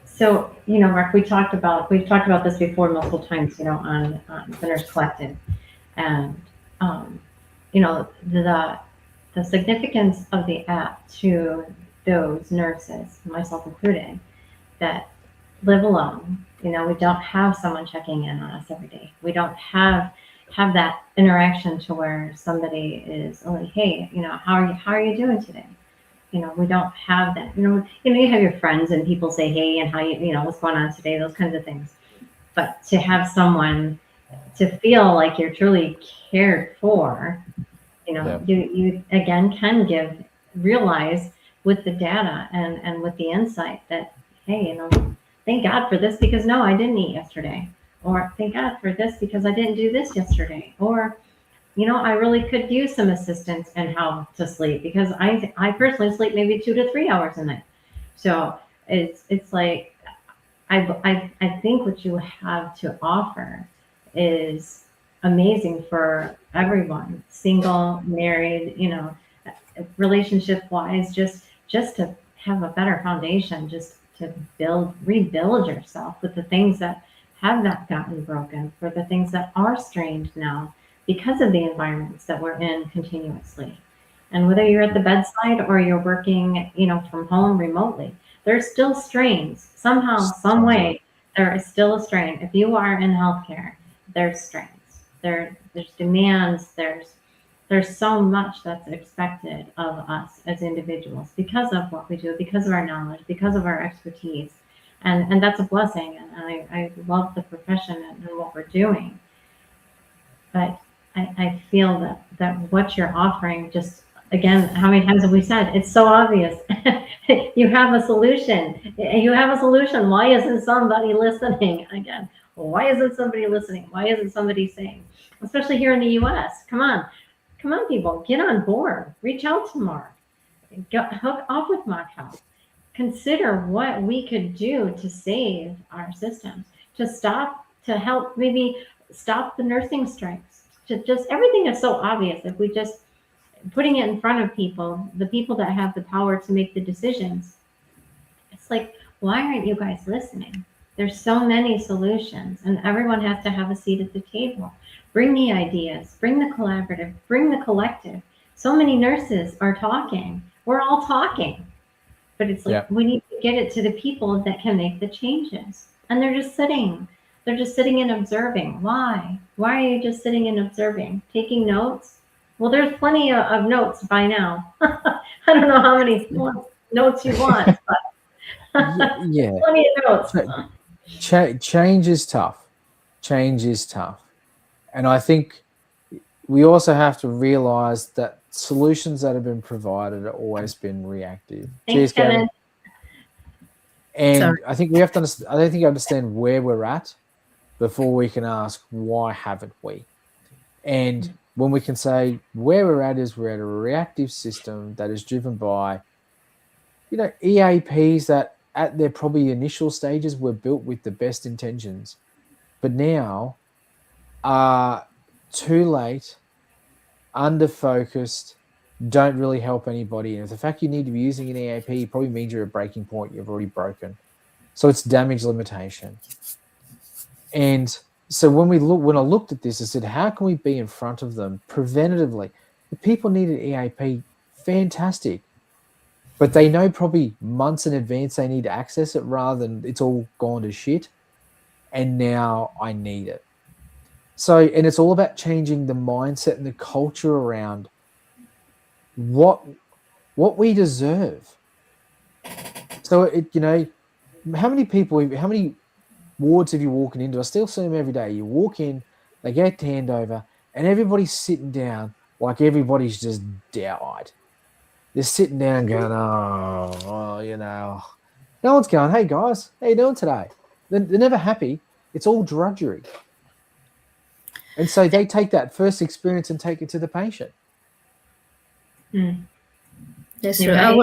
So, Mark, we've talked about this before multiple times, on the Nurse Collective, and the significance of the app to those nurses, myself included, that live alone. We don't have someone checking in on us every day. We don't have that interaction to where somebody is like, hey, how are you doing today? We don't have that. You have your friends and people say, hey, and how what's going on today, those kinds of things. But to have someone to feel like you're truly cared for, you again can realize with the data and with the insight that, hey, thank God for this because no, I didn't eat yesterday. Or thank God for this because I didn't do this yesterday. Or, I really could use some assistance in how to sleep because I personally sleep maybe 2 to 3 hours a night. So it's like, I think what you have to offer is amazing for everyone, single, married, relationship wise, just to have a better foundation, just to rebuild yourself with the things that have that gotten broken, for the things that are strained now because of the environments that we're in continuously. And whether you're at the bedside or you're working, from home remotely, there's still strains. Somehow, some way, there is still a strain. If you are in healthcare, there's strains. There's demands. There's so much that's expected of us as individuals because of what we do, because of our knowledge, because of our expertise. And that's a blessing. And I love the profession and what we're doing. But I feel that what you're offering, just again, how many times have we said, it's so obvious. You have a solution. You have a solution. Why isn't somebody listening? Again, why isn't somebody listening? Why isn't somebody saying? Especially here in the US. Come on, people, get on board. Reach out to Mark. Hook up with MACH Health. Consider what we could do to save our systems, to help maybe stop the nursing strikes. Just everything is so obvious. If we just putting it in front of people, the people that have the power to make the decisions, it's like, why aren't you guys listening? There's so many solutions, and everyone has to have a seat at the table. Bring the ideas, bring the collaborative, bring the collective. So many nurses are talking. We're all talking. But it's like, we need to get it to the people that can make the changes. And they're just sitting. They're just sitting and observing. Why? Why are you just sitting and observing? Taking notes? Well, there's plenty of notes by now. I don't know how many notes you want, but plenty of notes. Change is tough. And I think we also have to realize that solutions that have been provided have always been reactive. Thanks, Kevin. And sorry. I think we have to understand, I don't think I understand where we're at before we can ask, why haven't we? And when we can say where we're at is we're at a reactive system that is driven by, EAPs that at their probably initial stages were built with the best intentions, but now are too late, under-focused, don't really help anybody. And if the fact you need to be using an EAP probably means you're at a breaking point, you've already broken. So it's damage limitation. And so when I looked at this, I said, how can we be in front of them preventatively? If people need an EAP, fantastic. But they know probably months in advance they need to access it rather than it's all gone to shit. And now I need it. So, and it's all about changing the mindset and the culture around what we deserve. So, how many wards have you walking into? I still see them every day. You walk in, they get handover, and everybody's sitting down like everybody's just died. They're sitting down going, no one's going, hey guys, how you doing today? They're never happy. It's all drudgery. And so they take that first experience and take it to the patient. That's true. I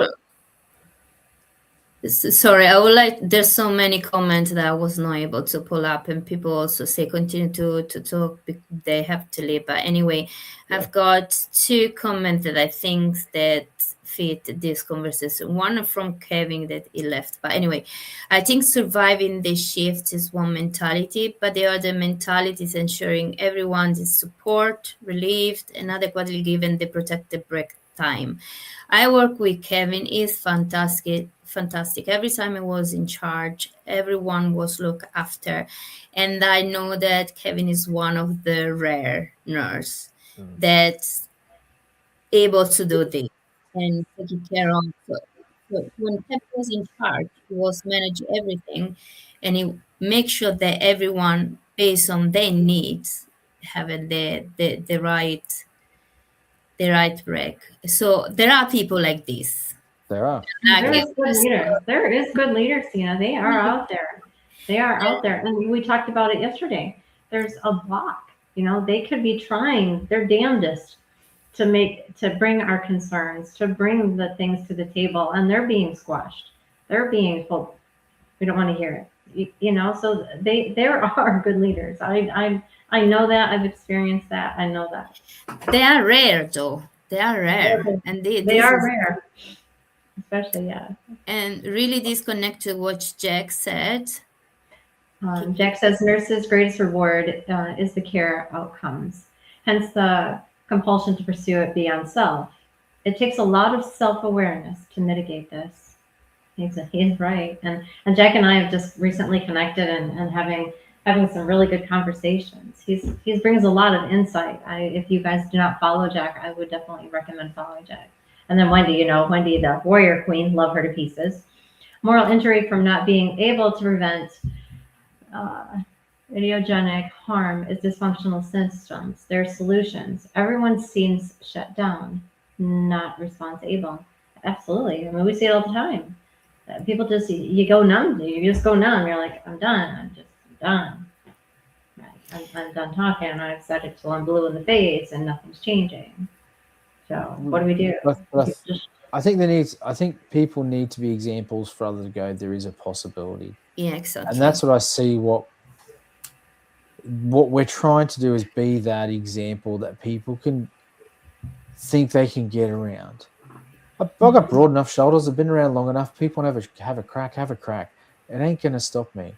would like, there's so many comments that I was not able to pull up, and people also say continue to talk, they have to leave. But anyway, I've got two comments that I think that fit this conversation. One from Kevin that he left. But anyway, I think surviving this shift is one mentality, but the other mentality is ensuring everyone is support, relieved, and adequately given the protected break time. I work with Kevin. He's fantastic. Every time I was in charge, everyone was looked after. And I know that Kevin is one of the rare nurses that's able to do this and take care of. So when Kevin was in charge, he was managing everything, and he make sure that everyone, based on their needs, having the right break. So there are people like this. There are. There is good leaders, Dina. They are out there. And we talked about it yesterday. There's a block. They could be trying their damnedest to bring our concerns, to bring the things to the table, and they're being squashed. They're being told, we don't want to hear it. So there are good leaders. I know that. I've experienced that. I know that. They are rare, though. They are rare. And they are rare. Especially, and really disconnect to what Jack said. Jack says nurses' greatest reward is the care outcomes, hence the compulsion to pursue it beyond self. It takes a lot of self-awareness to mitigate this. He's right. And Jack and I have just recently connected and having some really good conversations. He brings a lot of insight. If you guys do not follow Jack, I would definitely recommend following Jack. And then Wendy, Wendy, the warrior queen, love her to pieces. Moral injury from not being able to prevent idiogenic harm is dysfunctional systems. Their solutions. Everyone seems shut down, not responsible. Absolutely. I mean, we see it all the time. People just, you go numb. You just go numb. You're like, I'm done. I'm done. I'm done talking. I've said it till I'm blue in the face and nothing's changing. So what do we do? I think people need to be examples for others to go, there is a possibility. Yeah, exactly. And that's what I see. What we're trying to do is be that example that people can think they can get around. I've got broad enough shoulders. I've been around long enough. People have a crack. It ain't going to stop me.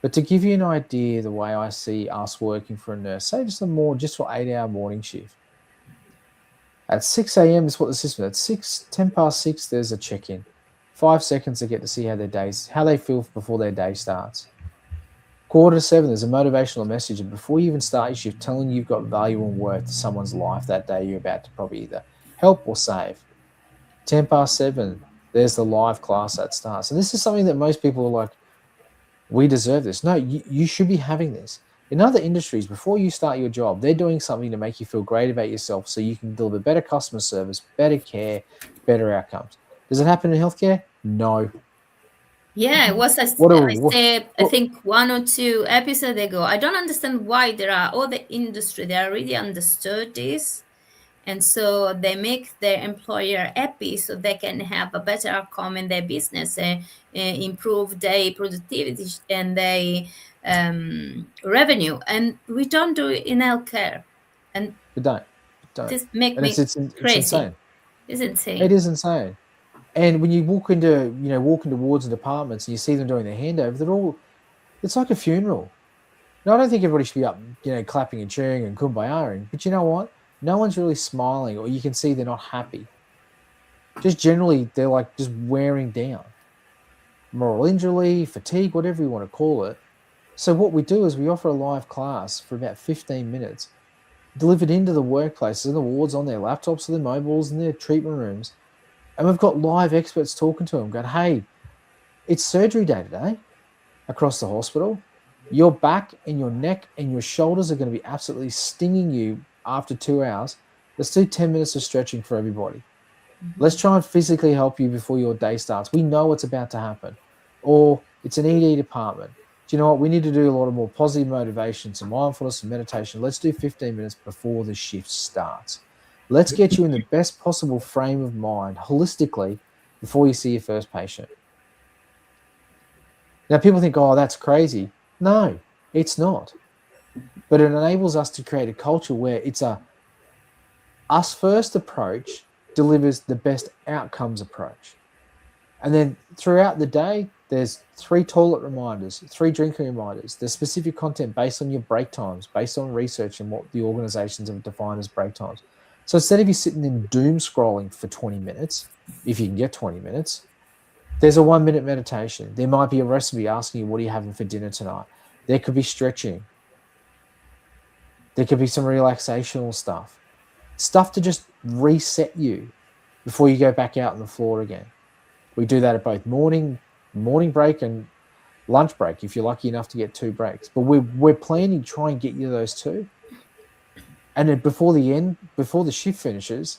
But to give you an idea, the way I see us working for a nurse, say just for 8-hour morning shift. At 6 a.m. is what the system is. At 10 past 6, there's a check-in. 5 seconds to get to see how they feel before their day starts. 6:45, there's a motivational message. And before you even start your shift, telling you you've got value and worth to someone's life that day you're about to probably either help or save. 10 past 7, there's the live class that starts. And this is something that most people are like, we deserve this. No, you should be having this. In other industries, before you start your job, they're doing something to make you feel great about yourself so you can deliver better customer service, better care, better outcomes. Does it happen in healthcare? No. Yeah, it was, I think 1 or 2 episodes ago. I don't understand why there are all the industry, they already understood this. And so they make their employer happy so they can have a better outcome in their business, improve their productivity and their revenue. And we don't do it in healthcare. And we don't. This makes me crazy. It's insane. It's insane. It is insane. And when you walk into wards and departments and you see them doing their handover, it's like a funeral. Now, I don't think everybody should be up, clapping and cheering and kumbayaing. But you know what? No one's really smiling, or you can see they're not happy. Just generally, they're like just wearing down. Moral injury, fatigue, whatever you want to call it. So what we do is we offer a live class for about 15 minutes, delivered into the workplaces and the wards on their laptops or their mobiles and their treatment rooms. And we've got live experts talking to them, going, hey, it's surgery day today across the hospital. Your back and your neck and your shoulders are going to be absolutely stinging you after 2 hours. Let's do 10 minutes of stretching for everybody. Let's try and physically help you before your day starts. We know what's about to happen. Or it's an ED department. Do you know what? We need to do a lot of more positive motivation, some mindfulness, some meditation. Let's do 15 minutes before the shift starts. Let's get you in the best possible frame of mind, holistically, before you see your first patient. Now, people think, oh, that's crazy. No, it's not. But it enables us to create a culture where it's a us-first approach delivers the best outcomes approach. And then throughout the day, there's 3 toilet reminders, 3 drinking reminders. There's specific content based on your break times, based on research and what the organizations have defined as break times. So instead of you sitting in doom scrolling for 20 minutes, if you can get 20 minutes, there's a 1-minute meditation. There might be a recipe asking you, what are you having for dinner tonight? There could be stretching. There could be some relaxational stuff to just reset you before you go back out on the floor again. We do that at both morning break and lunch break, if you're lucky enough to get 2 breaks. But we're planning to try and get you those 2. And then before the shift finishes,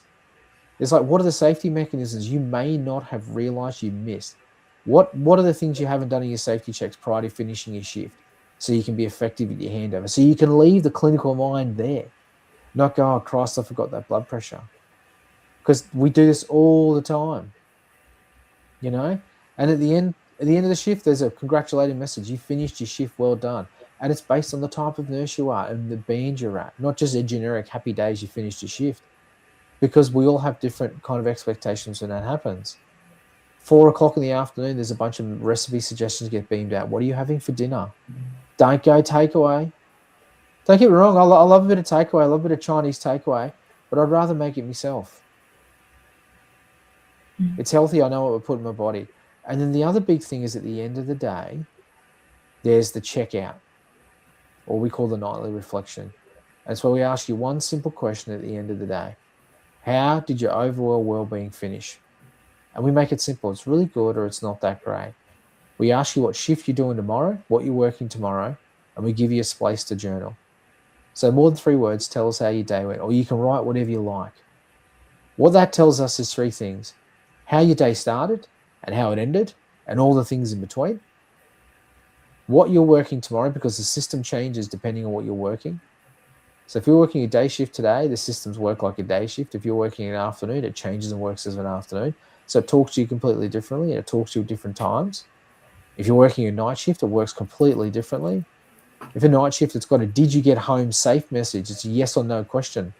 it's like, what are the safety mechanisms you may not have realized you missed? What are the things you haven't done in your safety checks prior to finishing your shift so you can be effective at your handover? So you can leave the clinical mind there, not go, oh, Christ, I forgot that blood pressure. Because we do this all the time, And at the end of the shift, there's a congratulating message. You finished your shift, well done. And it's based on the type of nurse you are and the band you're at, not just a generic happy days you finished your shift, because we all have different kind of expectations when that happens. 4 o'clock in the afternoon, there's a bunch of recipe suggestions get beamed out. What are you having for dinner? Don't go takeaway. Don't get me wrong, I love a bit of takeaway. I love a bit of Chinese takeaway, but I'd rather make it myself. It's healthy. I know what we're putting in my body. And then the other big thing is at the end of the day, there's the checkout, or we call the nightly reflection. And so we ask you one simple question at the end of the day. How did your overall well-being finish? And we make it simple. It's really good or it's not that great. We ask you what shift you're doing tomorrow, what you're working tomorrow, and we give you a space to journal. So more than 3 words, tell us how your day went, or you can write whatever you like. What that tells us is 3 things. How your day started and how it ended and all the things in between. What you're working tomorrow, because the system changes depending on what you're working. So if you're working a day shift today, the systems work like a day shift. If you're working an afternoon, it changes and works as an afternoon. So it talks to you completely differently and it talks to you at different times. If you're working a night shift, it works completely differently. If a night shift, it's got a did you get home safe message. It's a yes or no question.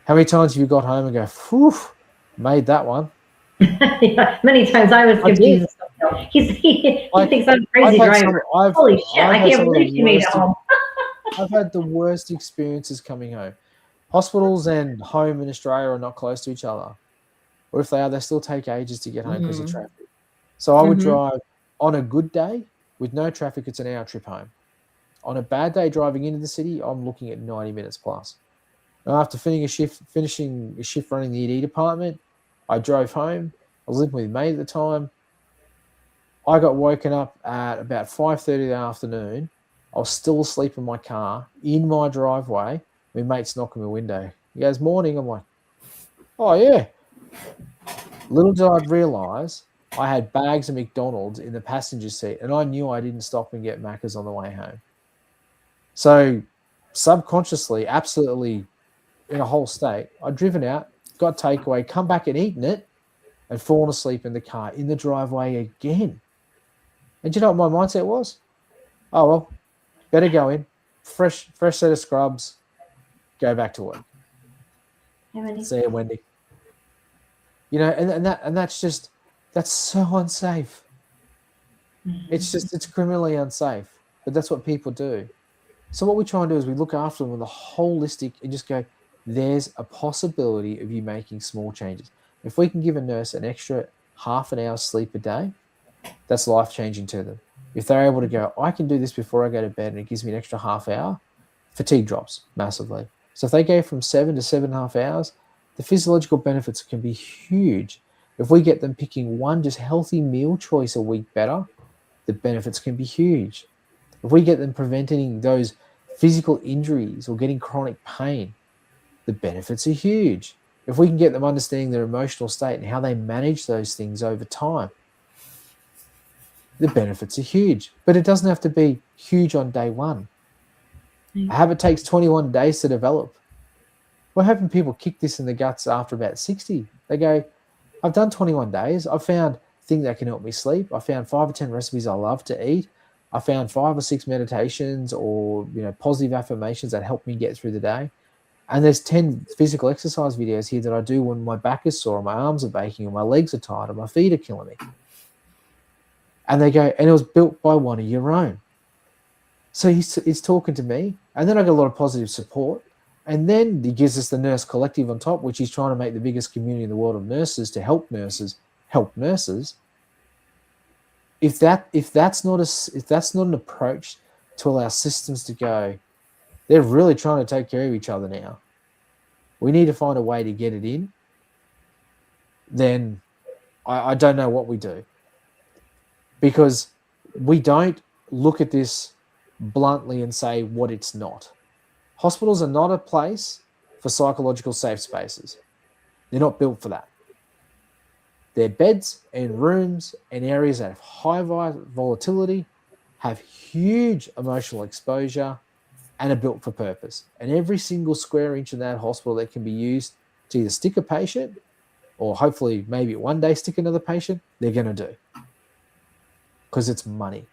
How many times have you got home and go, phew, made that one? Yeah, many times I was confused. He thinks I'm a crazy driver. Holy shit, I can't believe you made it home. I've had the worst experiences coming home. Hospitals and home in Australia are not close to each other. Or if they are, they still take ages to get home because of traffic. So I would drive on a good day with no traffic, it's an hour trip home. On a bad day driving into the city, I'm looking at 90 minutes plus. And after finishing a shift running the ED department, I drove home. I was living with a mate at the time. I got woken up at about 5:30 in the afternoon. I was still asleep in my car, in my driveway. My mate's knocking my window. He goes, morning. I'm like, oh, yeah. Little did I realise I had bags of McDonald's in the passenger seat, and I knew I didn't stop and get Macca's on the way home. So subconsciously, absolutely in a whole state, I'd driven out, got takeaway, come back and eaten it, and fallen asleep in the car, in the driveway again. And do you know what my mindset was? Oh, well, better go in, fresh set of scrubs, go back to work. Hey, see you, Wendy. You know, and that's so unsafe. It's criminally unsafe, but that's what people do. So what we try and do is we look after them with a holistic and just go, there's a possibility of you making small changes. If we can give a nurse an extra half an hour sleep a day, that's life-changing to them. If they're able to go, I can do this before I go to bed and it gives me an extra half hour, fatigue drops massively. So if they go from 7 to 7.5 hours, the physiological benefits can be huge. If we get them picking one just healthy meal choice a week better, the benefits can be huge. If we get them preventing those physical injuries or getting chronic pain, the benefits are huge. If we can get them understanding their emotional state and how they manage those things over time, the benefits are huge. But it doesn't have to be huge on day one. A habit takes 21 days to develop. We're hoping people kick this in the guts after about 60. They go, I've done 21 days. I've found a thing that can help me sleep. I found 5 or 10 recipes I love to eat. I found 5 or 6 meditations or positive affirmations that help me get through the day. And there's 10 physical exercise videos here that I do when my back is sore, or my arms are baking, or my legs are tired, or my feet are killing me. And they go, and it was built by one of your own. So he's talking to me, and then I get a lot of positive support. And then he gives us the nurse collective on top, which he's trying to make the biggest community in the world of nurses to help nurses help nurses. If that's not an approach to allow systems to go, they're really trying to take care of each other now. We need to find a way to get it in. Then I don't know what we do. Because we don't look at this bluntly and say what it's not. Hospitals are not a place for psychological safe spaces. They're not built for that. They're beds and rooms and areas that have high volatility, have huge emotional exposure, and are built for purpose. And every single square inch in that hospital that can be used to either stick a patient or hopefully maybe one day stick another patient, they're going to do. Because it's money.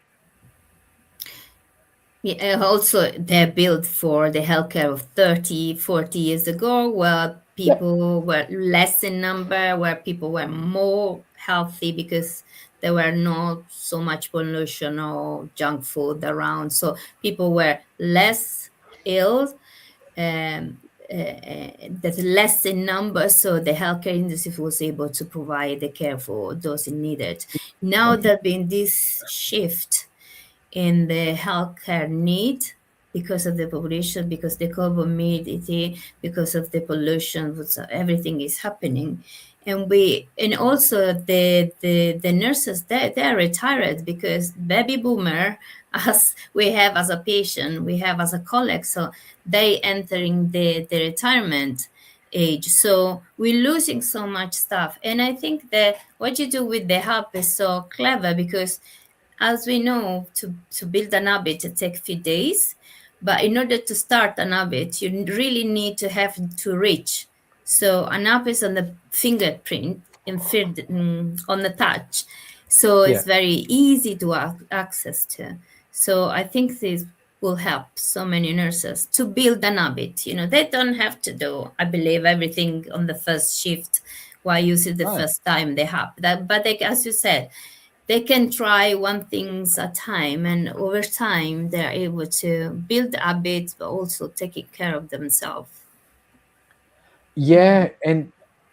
Yeah, also, they're built for the healthcare of 30, 40 years ago, where people were less in number, where people were more healthy because there were not so much pollution or junk food around. So people were less ill, um, that less in number, so the healthcare industry was able to provide the care for those in needed. Now there's been this shift in the healthcare need because of the population, because the comorbidity, because of the pollution, so everything is happening. And also the nurses, they're retired because baby boomer, as we have as a patient, we have as a colleague, so they entering the retirement age. So we're losing so much stuff. And I think that what you do with the hub is so clever because, as we know, to build an habit, it takes a few days. But in order to start an habit, you really need to have to reach. So an app is on the fingerprint on the touch. So it's very easy to access to. So I think this will help so many nurses to build an habit. They don't have to do, I believe, everything on the first shift while using the first time they have that. But as you said, they can try one things at a time, and over time they're able to build habits but also taking care of themselves. Yeah, and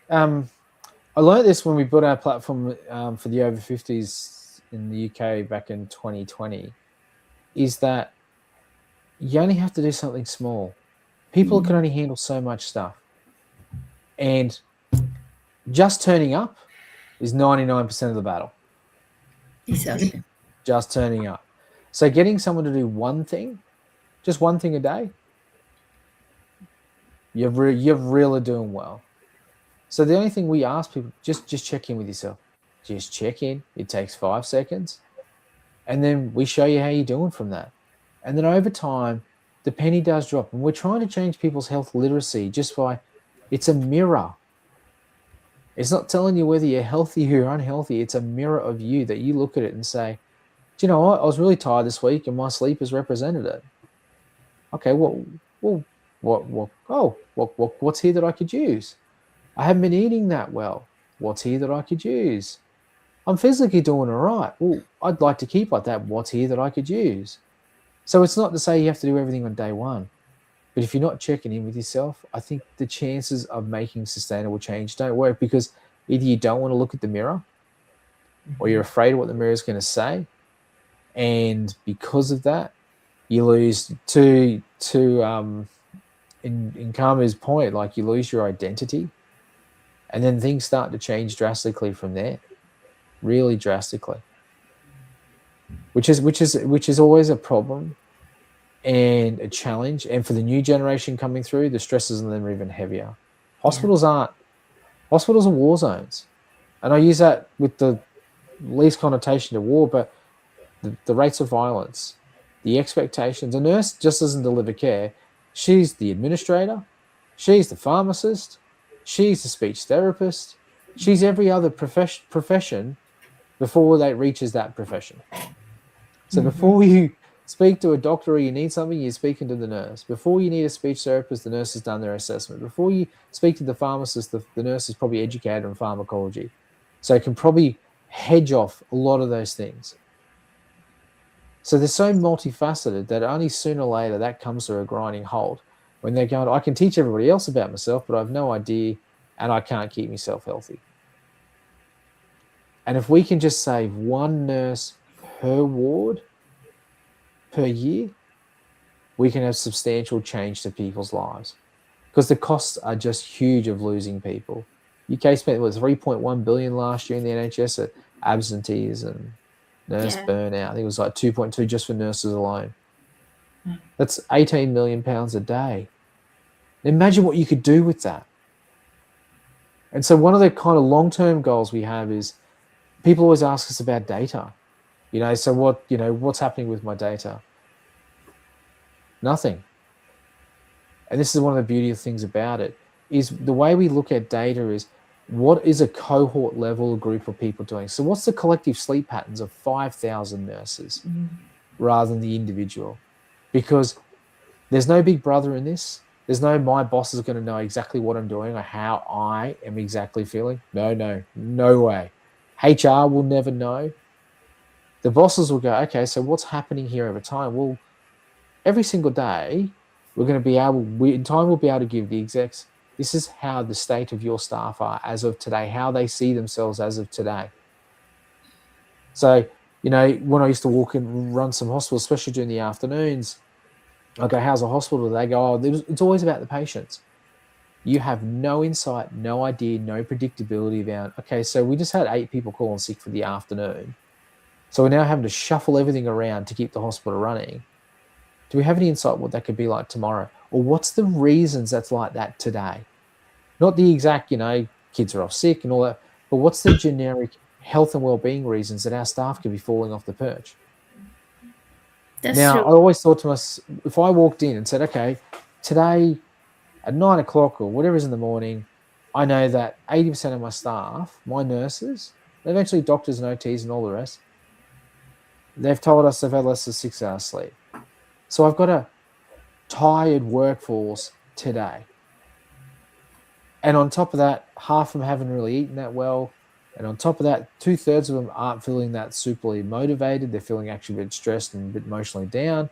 I learned this when we built our platform for the over 50s in the UK back in 2020, is that you only have to do something small. People can only handle so much stuff. And just turning up is 99% of the battle. Exactly. Just turning up. So getting someone to do one thing, just one thing a day, you're really doing well. So the only thing we ask people, just check in with yourself. Just check in. It takes 5 seconds. And then we show you how you're doing from that. And then over time, the penny does drop. And we're trying to change people's health literacy just by, it's a mirror. It's not telling you whether you're healthy or unhealthy. It's a mirror of you that you look at it and say, do you know what? I was really tired this week and my sleep has represented it. Okay, what's here that I could use? I haven't been eating that well. What's here that I could use? I'm physically doing all right. Well, I'd like to keep like that. What's here that I could use? So it's not to say you have to do everything on day one. But if you're not checking in with yourself, I think the chances of making sustainable change don't work, because either you don't want to look at the mirror or you're afraid of what the mirror is going to say. And because of that, you lose in Karma's point, like you lose your identity, and then things start to change drastically from there, really drastically, which is always a problem and a challenge. And for the new generation coming through, the stresses on them are even heavier. Hospitals are war zones. And I use that with the least connotation to war, but the rates of violence, the expectations. A nurse just doesn't deliver care. She's the administrator. She's the pharmacist. She's the speech therapist. She's every other profession before they reaches that profession. So before you speak to a doctor or you need something, you're speaking to the nurse. Before you need a speech therapist, the nurse has done their assessment. Before you speak to the pharmacist, the nurse is probably educated on pharmacology. So it can probably hedge off a lot of those things. So they're so multifaceted that only sooner or later that comes to a grinding halt when they're going, I can teach everybody else about myself, but I have no idea and I can't keep myself healthy. And if we can just save one nurse per ward per year, we can have substantial change to people's lives, because the costs are just huge of losing people. UK spent 3.1 billion last year in the NHS at absentees and nurse burnout. I think it was like 2.2 just for nurses alone. That's 18 million pounds a day. Imagine what you could do with that. And so one of the kind of long-term goals we have is, people always ask us about data. So what's happening with my data? Nothing. And this is one of the beautiful things about it, is the way we look at data is, what is a cohort level group of people doing? So what's the collective sleep patterns of 5,000 nurses rather than the individual? Because there's no big brother in this. There's no, my boss is going to know exactly what I'm doing or how I am exactly feeling. No way. HR will never know. The bosses will go, okay, so what's happening here over time? Well, every single day, we're going to be able, in time, we'll be able to give the execs, this is how the state of your staff are as of today, how they see themselves as of today. So, you know, when I used to walk and run some hospitals, especially during the afternoons, I go, how's the hospital? They go, oh, it's always about the patients. You have no insight, no idea, no predictability about, okay, so we just had 8 people calling sick for the afternoon. So we're now having to shuffle everything around to keep the hospital running. Do we have any insight what that could be like tomorrow? Or what's the reasons that's like that today? Not the exact, you know, kids are off sick and all that, but what's the generic health and well-being reasons that our staff could be falling off the perch? That's Now, true. I always thought to myself, if I walked in and said, okay, today at 9 o'clock or whatever is in the morning, I know that 80% of my staff, my nurses, eventually doctors and OTs and all the rest, they've told us they've had less than 6 hours sleep. So I've got a tired workforce today. And on top of that, half of them haven't really eaten that well. And on top of that, 2/3 of them aren't feeling that superly motivated. They're feeling actually a bit stressed and a bit emotionally down.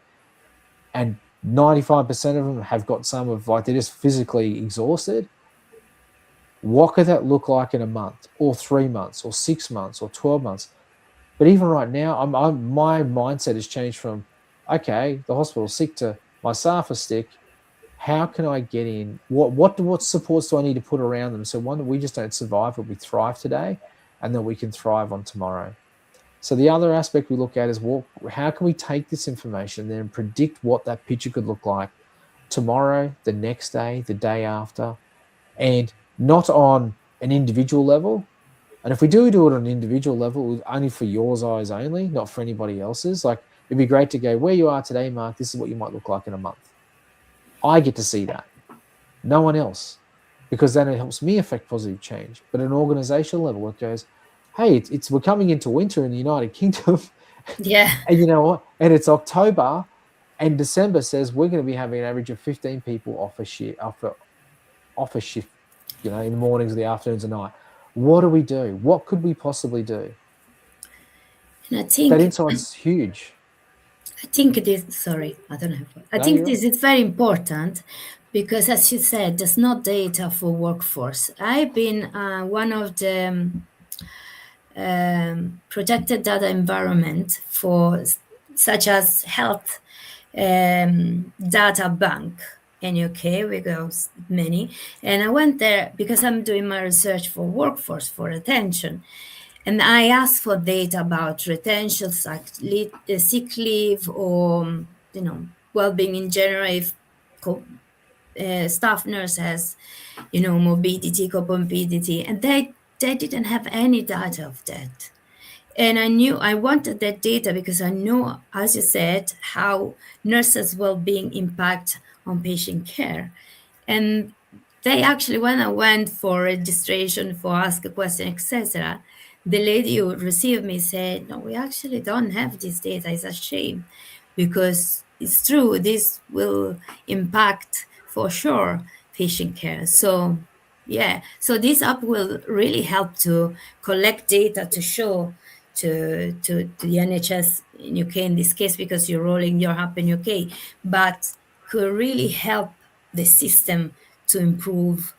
And 95% of them have got some of, like, they're just physically exhausted. What could that look like in a month or 3 months or 6 months or 12 months? But even right now, my mindset has changed from, okay, the hospital's sick to my staff are sick. How can I get in? What supports do I need to put around them? So one, that we just don't survive, but we thrive today, and that we can thrive on tomorrow. So the other aspect we look at is, well, how can we take this information and then predict what that picture could look like tomorrow, the next day, the day after, and not on an individual level. And if we do it on an individual level, only for yours eyes only, not for anybody else's. Like, it'd be great to go, where you are today, Mark, this is what you might look like in a month. I get to see that. No one else. Because then it helps me affect positive change. But at an organizational level, it goes, hey, we're coming into winter in the United Kingdom. Yeah. And you know what? And it's October, and December says we're going to be having an average of 15 people off a shift, you know, in the mornings, the afternoons, and night. What do we do? What could we possibly do? And I think That insight's huge. I think it is. Sorry, I don't have. I No, think you're this is very important because, as you said, there's no data for workforce. I've been one of the projected data environment for such as health data bank in UK. We go many, and I went there because I'm doing my research for workforce for retention. And I asked for data about retention, sick leave, or well-being in general. If staff nurse has, morbidity, comorbidity, and they didn't have any data of that. And I knew I wanted that data because I know, as you said, how nurses' well-being impact on patient care. And they actually, when I went for registration, for ask a question, etc., the lady who received me said, no, we actually don't have this data. It's a shame because it's true, this will impact for sure patient care. So yeah, so this app will really help to collect data to show to the NHS in UK in this case, because you're rolling your app in UK, but could really help the system to improve,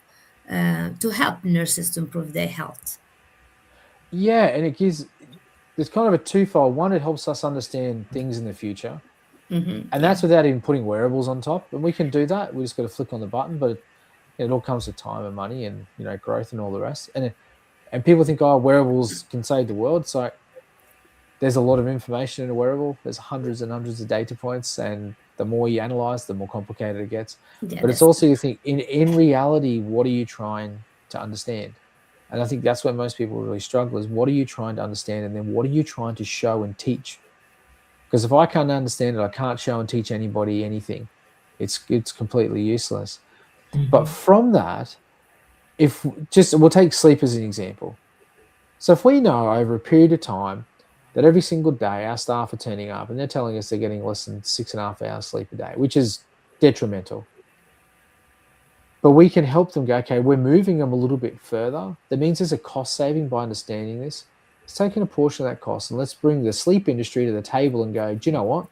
to help nurses to improve their health. Yeah, and there's kind of a twofold. One, it helps us understand things in the future. And that's without even putting wearables on top. And we can do that. We just got to flick on the button, but it all comes with time and money and, growth and all the rest. And people think, oh, wearables can save the world. So there's a lot of information in a wearable. There's hundreds and hundreds of data points, and the more you analyze, the more complicated it gets. Yeah, but it's also, you think, in reality, what are you trying to understand? And I think that's where most people really struggle, is what are you trying to understand? And then what are you trying to show and teach? Because if I can't understand it, I can't show and teach anybody anything. It's completely useless. But from that, we'll take sleep as an example. So if we know over a period of time that every single day our staff are turning up and they're telling us they're getting less than 6.5 hours sleep a day, which is detrimental. But we can help them go, okay, we're moving them a little bit further. That means there's a cost saving by understanding this. Let's take in a portion of that cost and let's bring the sleep industry to the table and go, do you know what?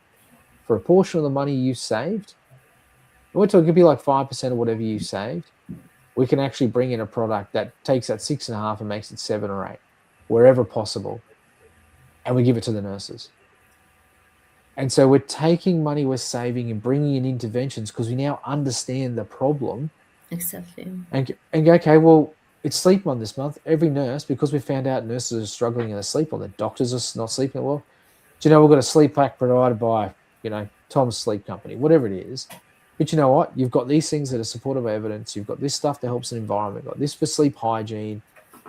For a portion of the money you saved, and we're talking, it could be like 5% of whatever you saved, we can actually bring in a product that takes that 6.5 and makes it 7 or 8, wherever possible. And we give it to the nurses. And so we're taking money we're saving and bringing in interventions because we now understand the problem. Exactly. And go, okay, well, it's sleep month this month. Every nurse, because we found out nurses are struggling in their sleep, or the doctors are not sleeping well, do you know, we've got a sleep pack provided by, Tom's Sleep Company, whatever it is. But you know what? You've got these things that are supportive evidence. You've got this stuff that helps the environment. You've got this for sleep hygiene.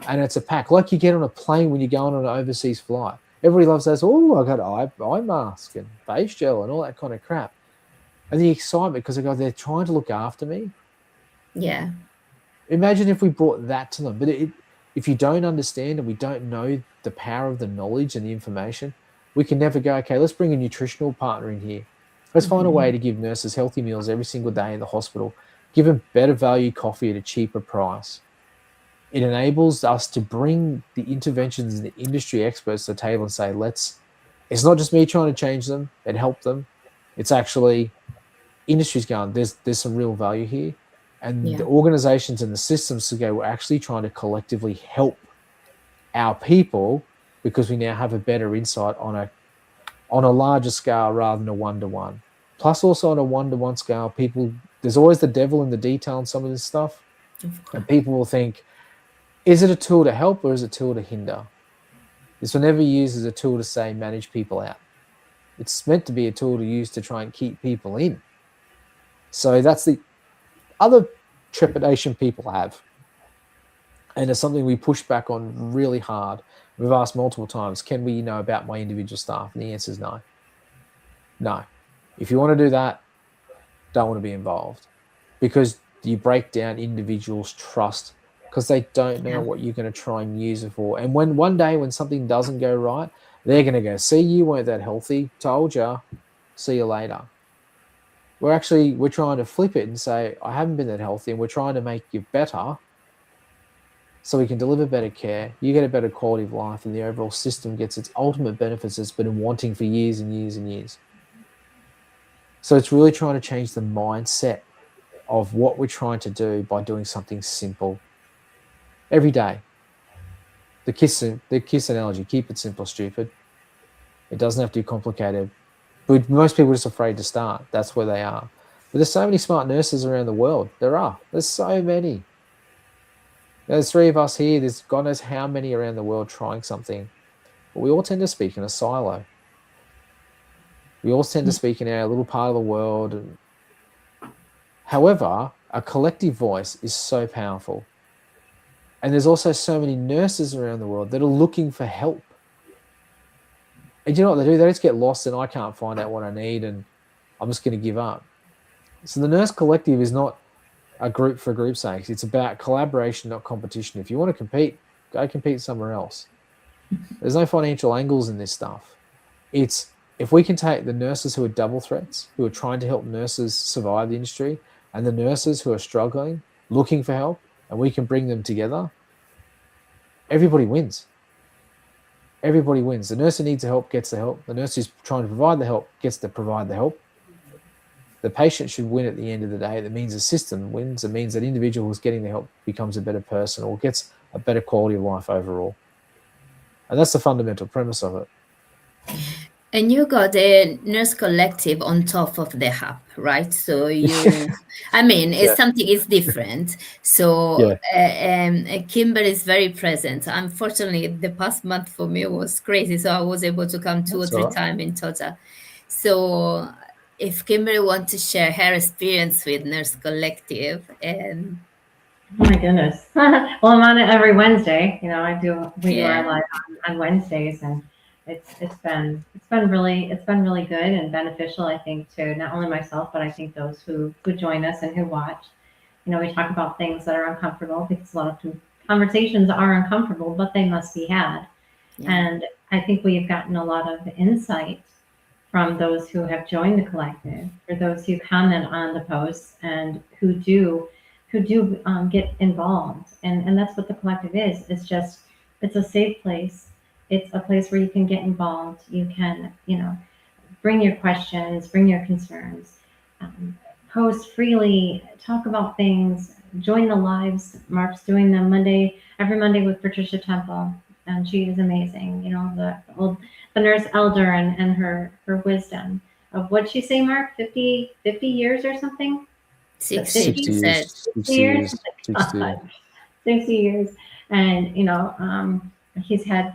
And it's a pack like you get on a plane when you're going on an overseas flight. Everybody loves those, oh, I got eye mask and face gel and all that kind of crap. And the excitement because they're trying to look after me. Yeah. Imagine if we brought that to them. But if you don't understand and we don't know the power of the knowledge and the information, we can never go, okay, let's bring a nutritional partner in here. Let's find a way to give nurses healthy meals every single day in the hospital, give them better value coffee at a cheaper price. It enables us to bring the interventions and the industry experts to the table and say, it's not just me trying to change them and help them. It's actually industry's going, there's some real value here. And the organizations and the systems to go, we're actually trying to collectively help our people because we now have a better insight on a larger scale rather than a one-to-one. Plus also on a one-to-one scale, there's always the devil in the detail in some of this stuff. And people will think, is it a tool to help or is it a tool to hinder? This will never be used as a tool to say manage people out. It's meant to be a tool to use to try and keep people in. So that's the other trepidation people have. And it's something we push back on really hard. We've asked multiple times, can we know about my individual staff? And the answer is no. No. If you want to do that, don't want to be involved. Because you break down individuals' trust because they don't know what you're going to try and use it for. And when one day when something doesn't go right, they're going to go, see, you weren't that healthy. Told you. See you later. We're trying to flip it and say, I haven't been that healthy, and we're trying to make you better so we can deliver better care, you get a better quality of life, and the overall system gets its ultimate benefits it's been wanting for years and years and years. So it's really trying to change the mindset of what we're trying to do by doing something simple every day. The kiss analogy, keep it simple, stupid. It doesn't have to be complicated. But most people are just afraid to start. That's where they are. But there's so many smart nurses around the world. There's so many. There's 3 of us here. There's God knows how many around the world trying something. But we all tend to speak in a silo. We all tend to speak in our little part of the world. However, a collective voice is so powerful. And there's also so many nurses around the world that are looking for help. And you know what they do? They just get lost and I can't find out what I need and I'm just going to give up. So the nurse collective is not a group for group's sake. It's about collaboration, not competition. If you want to compete, go compete somewhere else. There's no financial angles in this stuff. It's if we can take the nurses who are double threats, who are trying to help nurses survive the industry, and the nurses who are struggling, looking for help, and we can bring them together, everybody wins. Everybody wins. The nurse who needs the help gets the help. The nurse who's trying to provide the help gets to provide the help. The patient should win at the end of the day. That means the system wins. It means that individual who's getting the help becomes a better person or gets a better quality of life overall. And that's the fundamental premise of it. And you got a nurse collective on top of the hub, right? So it's something is different. So Kimberly is very present. Unfortunately, the past month for me was crazy. So I was able to come 2 or 3 times in total. So if Kimberly wants to share her experience with nurse collective and... Oh my goodness. Well, I'm on it every Wednesday. We do our live on Wednesdays, and it's been really good and beneficial, I think, to not only myself, but I think those who join us and who watch. We talk about things that are uncomfortable because a lot of conversations are uncomfortable, but they must be had. Yeah. And I think we've gotten a lot of insight from those who have joined the collective, or those who comment on the posts and who do get involved. And that's what the collective is. It's a safe place. it's a place where you can get involved. You can, bring your questions, bring your concerns, post freely, talk about things, join the lives. Mark's doing them every Monday with Patricia Temple, and she is amazing. The nurse elder and her wisdom of what'd she say, Mark? 50 years or something? 60, 50 she said. 60 years. 60. God, 60 years. And, he's had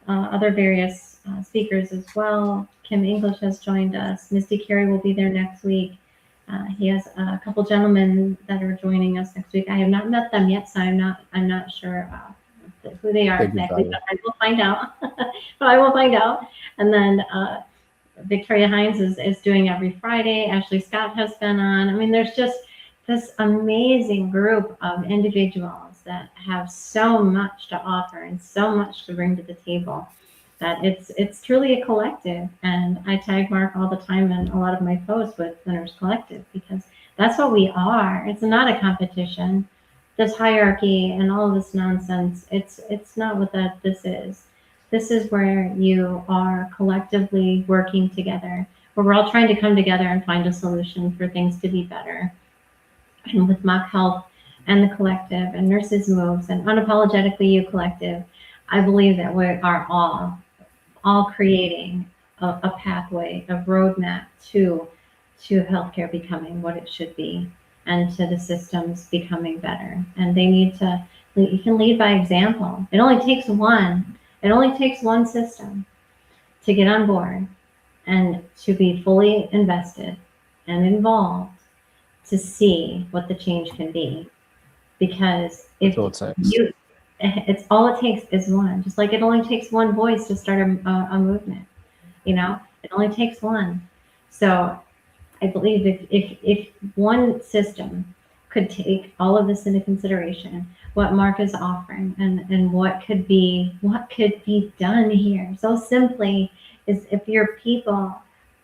other various speakers as well. Kim English has joined us. Misty Carey will be there next week. He has a couple gentlemen that are joining us next week. I have not met them yet, so I'm not sure who they are exactly, but I will find out. I will find out. And then Victoria Hines is doing every Friday. Ashley Scott has been on. I mean, there's just this amazing group of individuals that have so much to offer and so much to bring to the table that it's truly a collective. And I tag Mark all the time in a lot of my posts with the Nurse Collective, because that's what we are. It's not a competition. This hierarchy and all of this nonsense, it's not what this is. This is where you are collectively working together, where we're all trying to come together and find a solution for things to be better. And with MACH Health and the collective and Nurses Moves and Unapologetically You Collective, I believe that we are all creating a pathway, a roadmap to healthcare becoming what it should be, and to the systems becoming better. And you can lead by example. It only takes one system to get on board and to be fully invested and involved to see what the change can be. Because it's all it takes is one. Just like it only takes one voice to start a movement. It only takes one. So I believe if one system could take all of this into consideration, what Mark is offering and what could be done here so simply, is if your people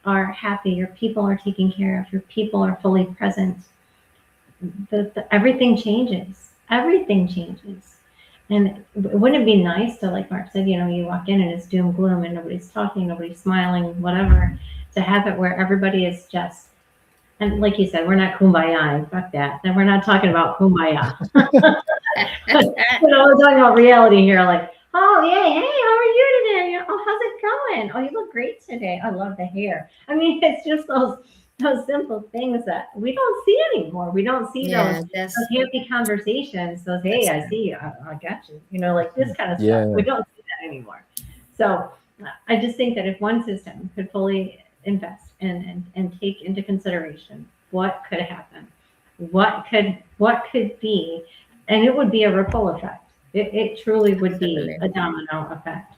are happy, your people are taken care of, your people are fully present, everything changes. Everything changes. And wouldn't it be nice to, like Mark said, you walk in and it's doom gloom and nobody's talking, nobody's smiling, whatever, to have it where everybody is just, and like you said, we're not kumbaya, fuck that. And we're not talking about kumbaya. We're talking about reality here, like, oh yeah, hey, how are you today? Oh, how's it going? Oh, you look great today. I love the hair. I mean, it's just those simple things that we don't see anymore. We don't see those happy conversations, those, hey, I see you, I got you, like this kind of stuff. We don't see that anymore. So I just think that if one system could fully invest and take into consideration what could happen, what could be, and it would be a ripple effect. It truly would be a domino effect,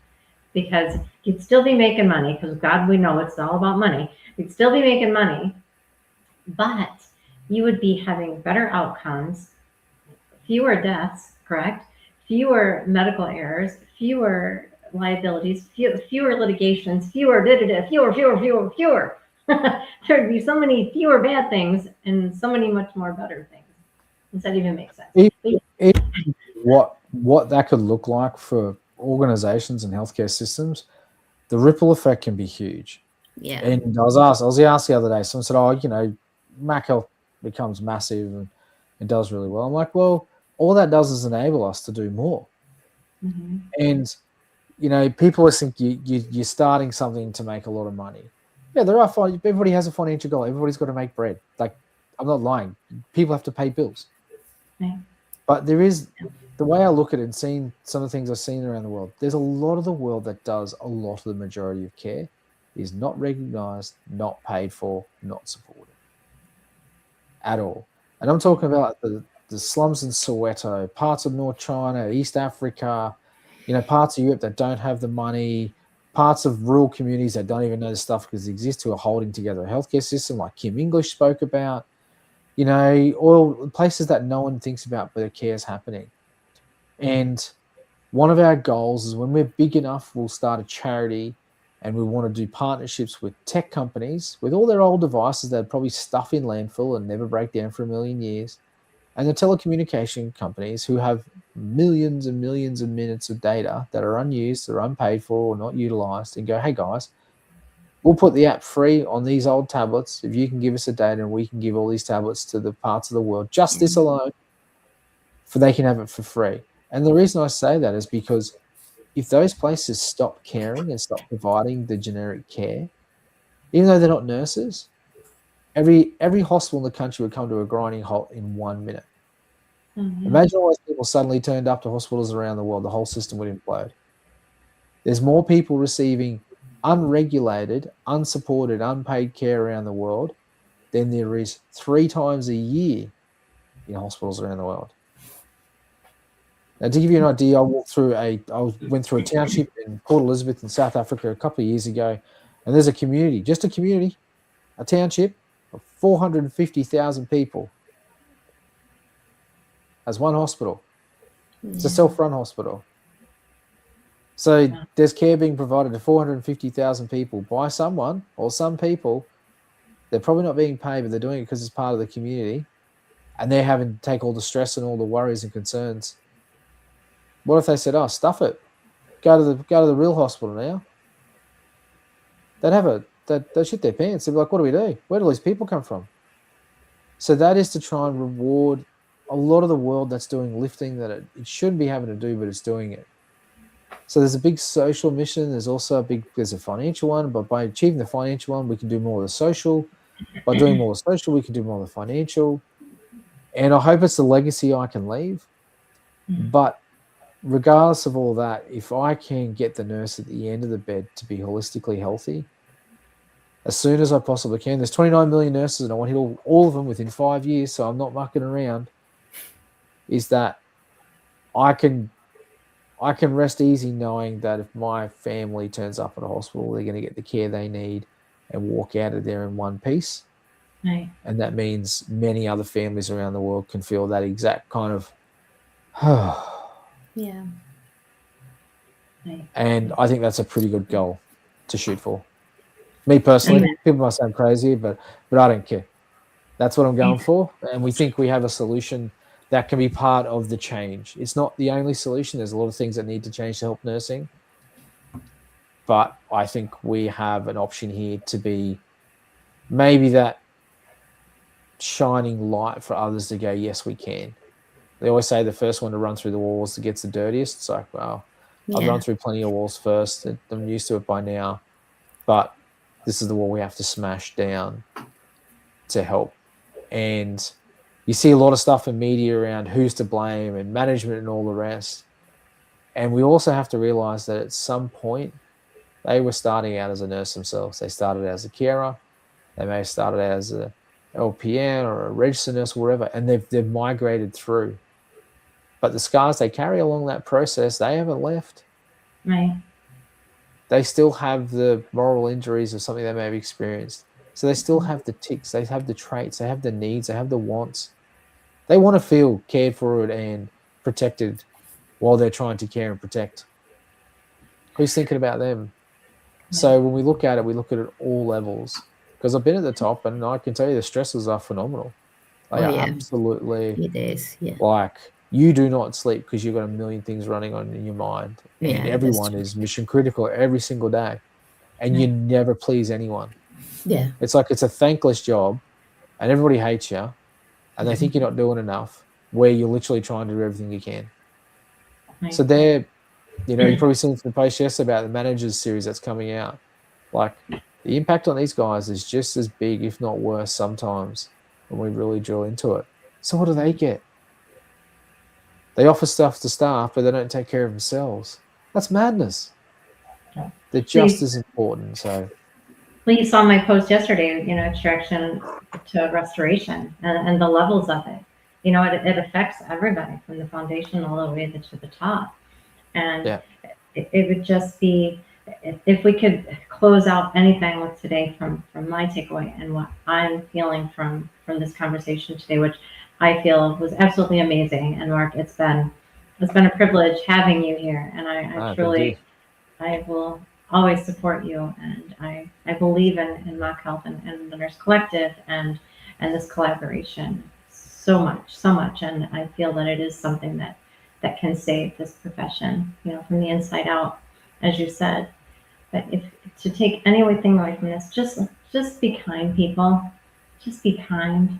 because you'd still be making money, because God, we know it's all about money. You'd still be making money, but you would be having better outcomes, fewer deaths, correct? Fewer medical errors, fewer liabilities, fewer litigations, fewer. There'd be so many fewer bad things and so many much more better things. Does that even make sense? What that could look like for organizations and healthcare systems, the ripple effect can be huge. Yeah. And I was asked the other day, someone said, MACH Health becomes massive and it does really well. I'm like, well, all that does is enable us to do more. Mm-hmm. And, people always think you're starting something to make a lot of money. Yeah, everybody has a financial goal. Everybody's got to make bread. Like, I'm not lying. People have to pay bills. Yeah. But there is, the way I look at it and seeing some of the things I've seen around the world, there's a lot of the world that does a lot of the majority of care is not recognized, not paid for, not supported at all. And I'm talking about the slums in Soweto, parts of North China, East Africa, parts of Europe that don't have the money, parts of rural communities that don't even know this stuff because it exists, who are holding together a healthcare system like Kim English spoke about, or places that no one thinks about but the care is happening. And one of our goals is when we're big enough, we'll start a charity, and we want to do partnerships with tech companies with all their old devices that probably stuff in landfill and never break down for 1 million years, and the telecommunication companies who have millions and millions of minutes of data that are unused or unpaid for or not utilized and go, hey guys, we'll put the app free on these old tablets if you can give us the data, and we can give all these tablets to the parts of the world, just this alone, for they can have it for free. And the reason I say that is because if those places stop caring and stop providing the generic care, even though they're not nurses, every hospital in the country would come to a grinding halt in 1 minute. Imagine all those people suddenly turned up to hospitals around the world. The whole system would implode. There's more people receiving unregulated, unsupported, unpaid care around the world than there is 3 times a year in hospitals around the world. Now, to give you an idea, I went through a township in Port Elizabeth in South Africa a couple of years ago, and there's a community, a township of 450,000 people. As one hospital. It's a self-run hospital. So there's care being provided to 450,000 people by someone or some people. They're probably not being paid, but they're doing it because it's part of the community, and they're having to take all the stress and all the worries and concerns. What if they said, "Oh, stuff it, go to the real hospital now"? They'd shit their pants. They'd be like, "What do we do? Where do these people come from?" So that is to try and reward a lot of the world that's doing lifting that it shouldn't be having to do, but it's doing it. So there's a big social mission. There's also there's a financial one, but by achieving the financial one, we can do more of the social. By doing more of the social, we can do more of the financial. And I hope it's the legacy I can leave. But regardless of all that, if I can get the nurse at the end of the bed to be holistically healthy, as soon as I possibly can, there's 29 million nurses, and I want to hit all of them within 5 years, so I'm not mucking around, is that I can rest easy knowing that if my family turns up at a hospital, they're going to get the care they need and walk out of there in one piece. Right. And that means many other families around the world can feel that exact kind of, Yeah. Right. And I think that's a pretty good goal to shoot for. Me personally, people might say I'm crazy, but I don't care. That's what I'm going for. And we think we have a solution that can be part of the change. It's not the only solution. There's a lot of things that need to change to help nursing. But I think we have an option here to be maybe that shining light for others to go, yes, we can. They always say the first one to run through the walls that gets the dirtiest. It's like, well, I've run through plenty of walls first. I'm used to it by now. But this is the wall we have to smash down to help. And you see a lot of stuff in media around who's to blame and management and all the rest. And we also have to realize that at some point, they were starting out as a nurse themselves. They started as a carer. They may have started as a LPN or a registered nurse or whatever, and they've migrated through. But the scars they carry along that process, they haven't left. Right. They still have the moral injuries of something they may have experienced. So they still have the tics, they have the traits, they have the needs, they have the wants. They want to feel cared for and protected while they're trying to care and protect. Who's thinking about them? So when we look at it at all levels. Because I've been at the top, and I can tell you the stresses are phenomenal. They are absolutely. It is, yeah. Like, you do not sleep because you've got a million things running on in your mind. And everyone is mission critical every single day. And you never please anyone. Yeah. It's like it's a thankless job, and everybody hates you, and they think you're not doing enough, where you're literally trying to do everything you can. Right. So they're, you've probably seen the post yesterday about the Managers series that's coming out. Like, the impact on these guys is just as big, if not worse, sometimes when we really drill into it. So what do they get? They offer stuff to staff, but they don't take care of themselves. That's madness. They're just as important. So, well, you saw my post yesterday, extraction to restoration and the levels of it. It affects everybody from the foundation all the way to the top. And it would just be, if we could close out anything with today from my takeaway and what I'm feeling from this conversation today, which I feel was absolutely amazing. And Mark, it's been a privilege having you here, and I will always support you, and I believe in MACH Health and the Nurse Collective and this collaboration so much, and I feel that it is something that that can save this profession, from the inside out, as you said. But if to take anything away from this, just be kind, people. Just be kind.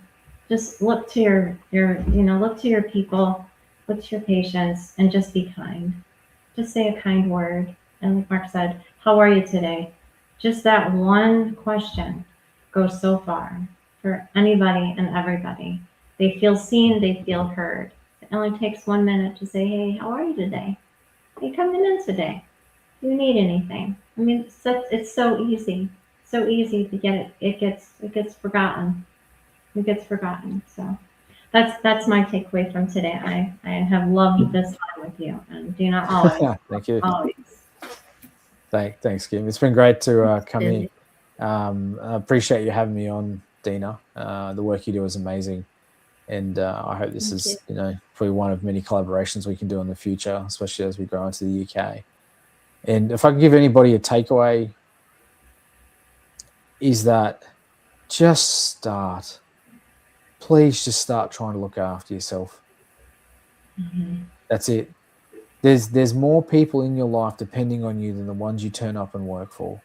Just look to your look to your people, look to your patients, and just be kind. Just say a kind word. And like Mark said, how are you today? Just that one question goes so far for anybody and everybody. They feel seen, they feel heard. It only takes 1 minute to say, hey, how are you today? Are you coming in today? Do you need anything? I mean, it's so easy to get it. It gets forgotten. It gets forgotten. So that's my takeaway from today. I have loved this time with you, and do not always. Thank you. Always. Thanks, Kim. It's been great to come in. I appreciate you having me on, Dina. The work you do is amazing, and I hope this is probably one of many collaborations we can do in the future, especially as we grow into the UK. And if I can give anybody a takeaway, is that just start. Please just start trying to look after yourself. Mm-hmm. That's it. There's more people in your life depending on you than the ones you turn up and work for.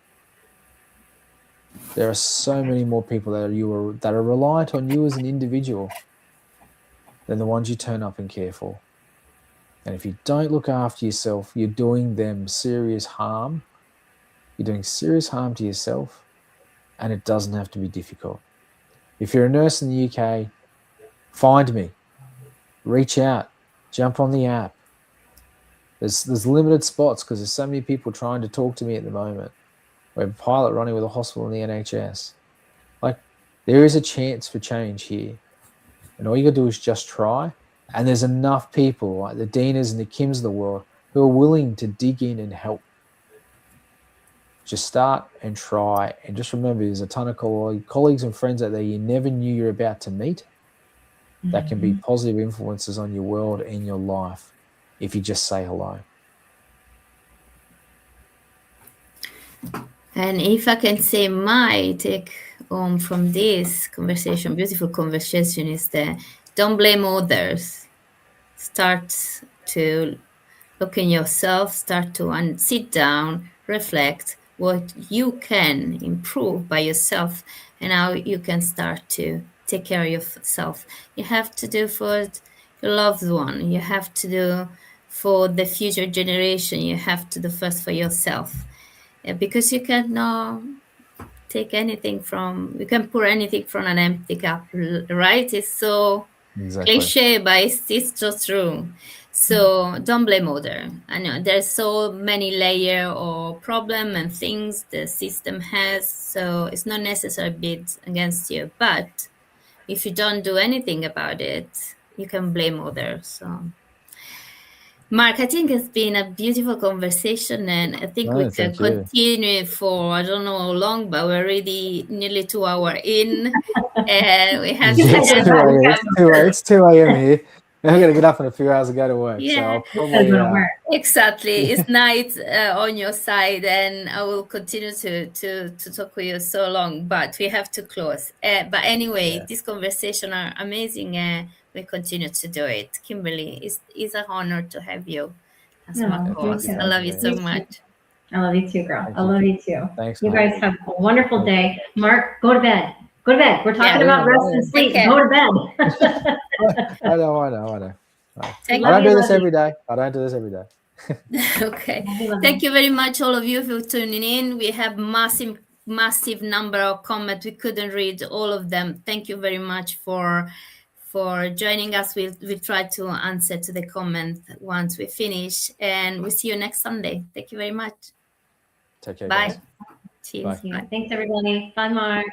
There are so many more people that are reliant on you as an individual than the ones you turn up and care for. And if you don't look after yourself, you're doing them serious harm. You're doing serious harm to yourself, and it doesn't have to be difficult. If you're a nurse in the UK, find me. Reach out. Jump on the app. There's limited spots because there's so many people trying to talk to me at the moment. We have a pilot running with a hospital in the NHS. Like, there is a chance for change here. And all you got to do is just try. And there's enough people like the Dinas and the Kims of the world who are willing to dig in and help. Just start and try. And just remember, there's a ton of colleagues and friends out there you never knew you're about to meet that can be positive influences on your world and your life if you just say hello. And if I can say my take home from this conversation, beautiful conversation, is that don't blame others. Start to look in yourself, start to sit down, reflect what you can improve by yourself and how you can start to take care of yourself. You have to do for your loved one. You have to do for the future generation. You have to do first for yourself. Because you cannot take anything you can pour anything from an empty cup, right? It's so cliche, but it's just true. So don't blame others. I know there's so many layers or problem and things the system has, so it's not necessarily bid against you. But if you don't do anything about it, you can blame others. So, Mark, I think it's been a beautiful conversation, and I think we can continue for I don't know how long, but we're already nearly 2 hours in, and we have it's 2 a.m. here. I'm going to get up in a few hours and go to work. Yeah, so I'll probably, exactly. It's night on your side, and I will continue to talk with you so long, but we have to close. But anyway, These conversations are amazing. We continue to do it. Kimberly, it's an honor to have you as my host. I love you so much. I love you too, girl. I love you too. Thanks. You guys have a wonderful day. Mark, go to bed. Go to bed. We're talking about rest and sleep. Go to bed. I know. I don't do this every day. Okay. Thank you very much, all of you, for tuning in. We have massive number of comments. We couldn't read all of them. Thank you very much for joining us. We'll try to answer to the comments once we finish, and we'll see you next Sunday. Thank you very much. Take care. Bye. Guys. Cheers. Bye. Thanks, everybody. Bye, Mark.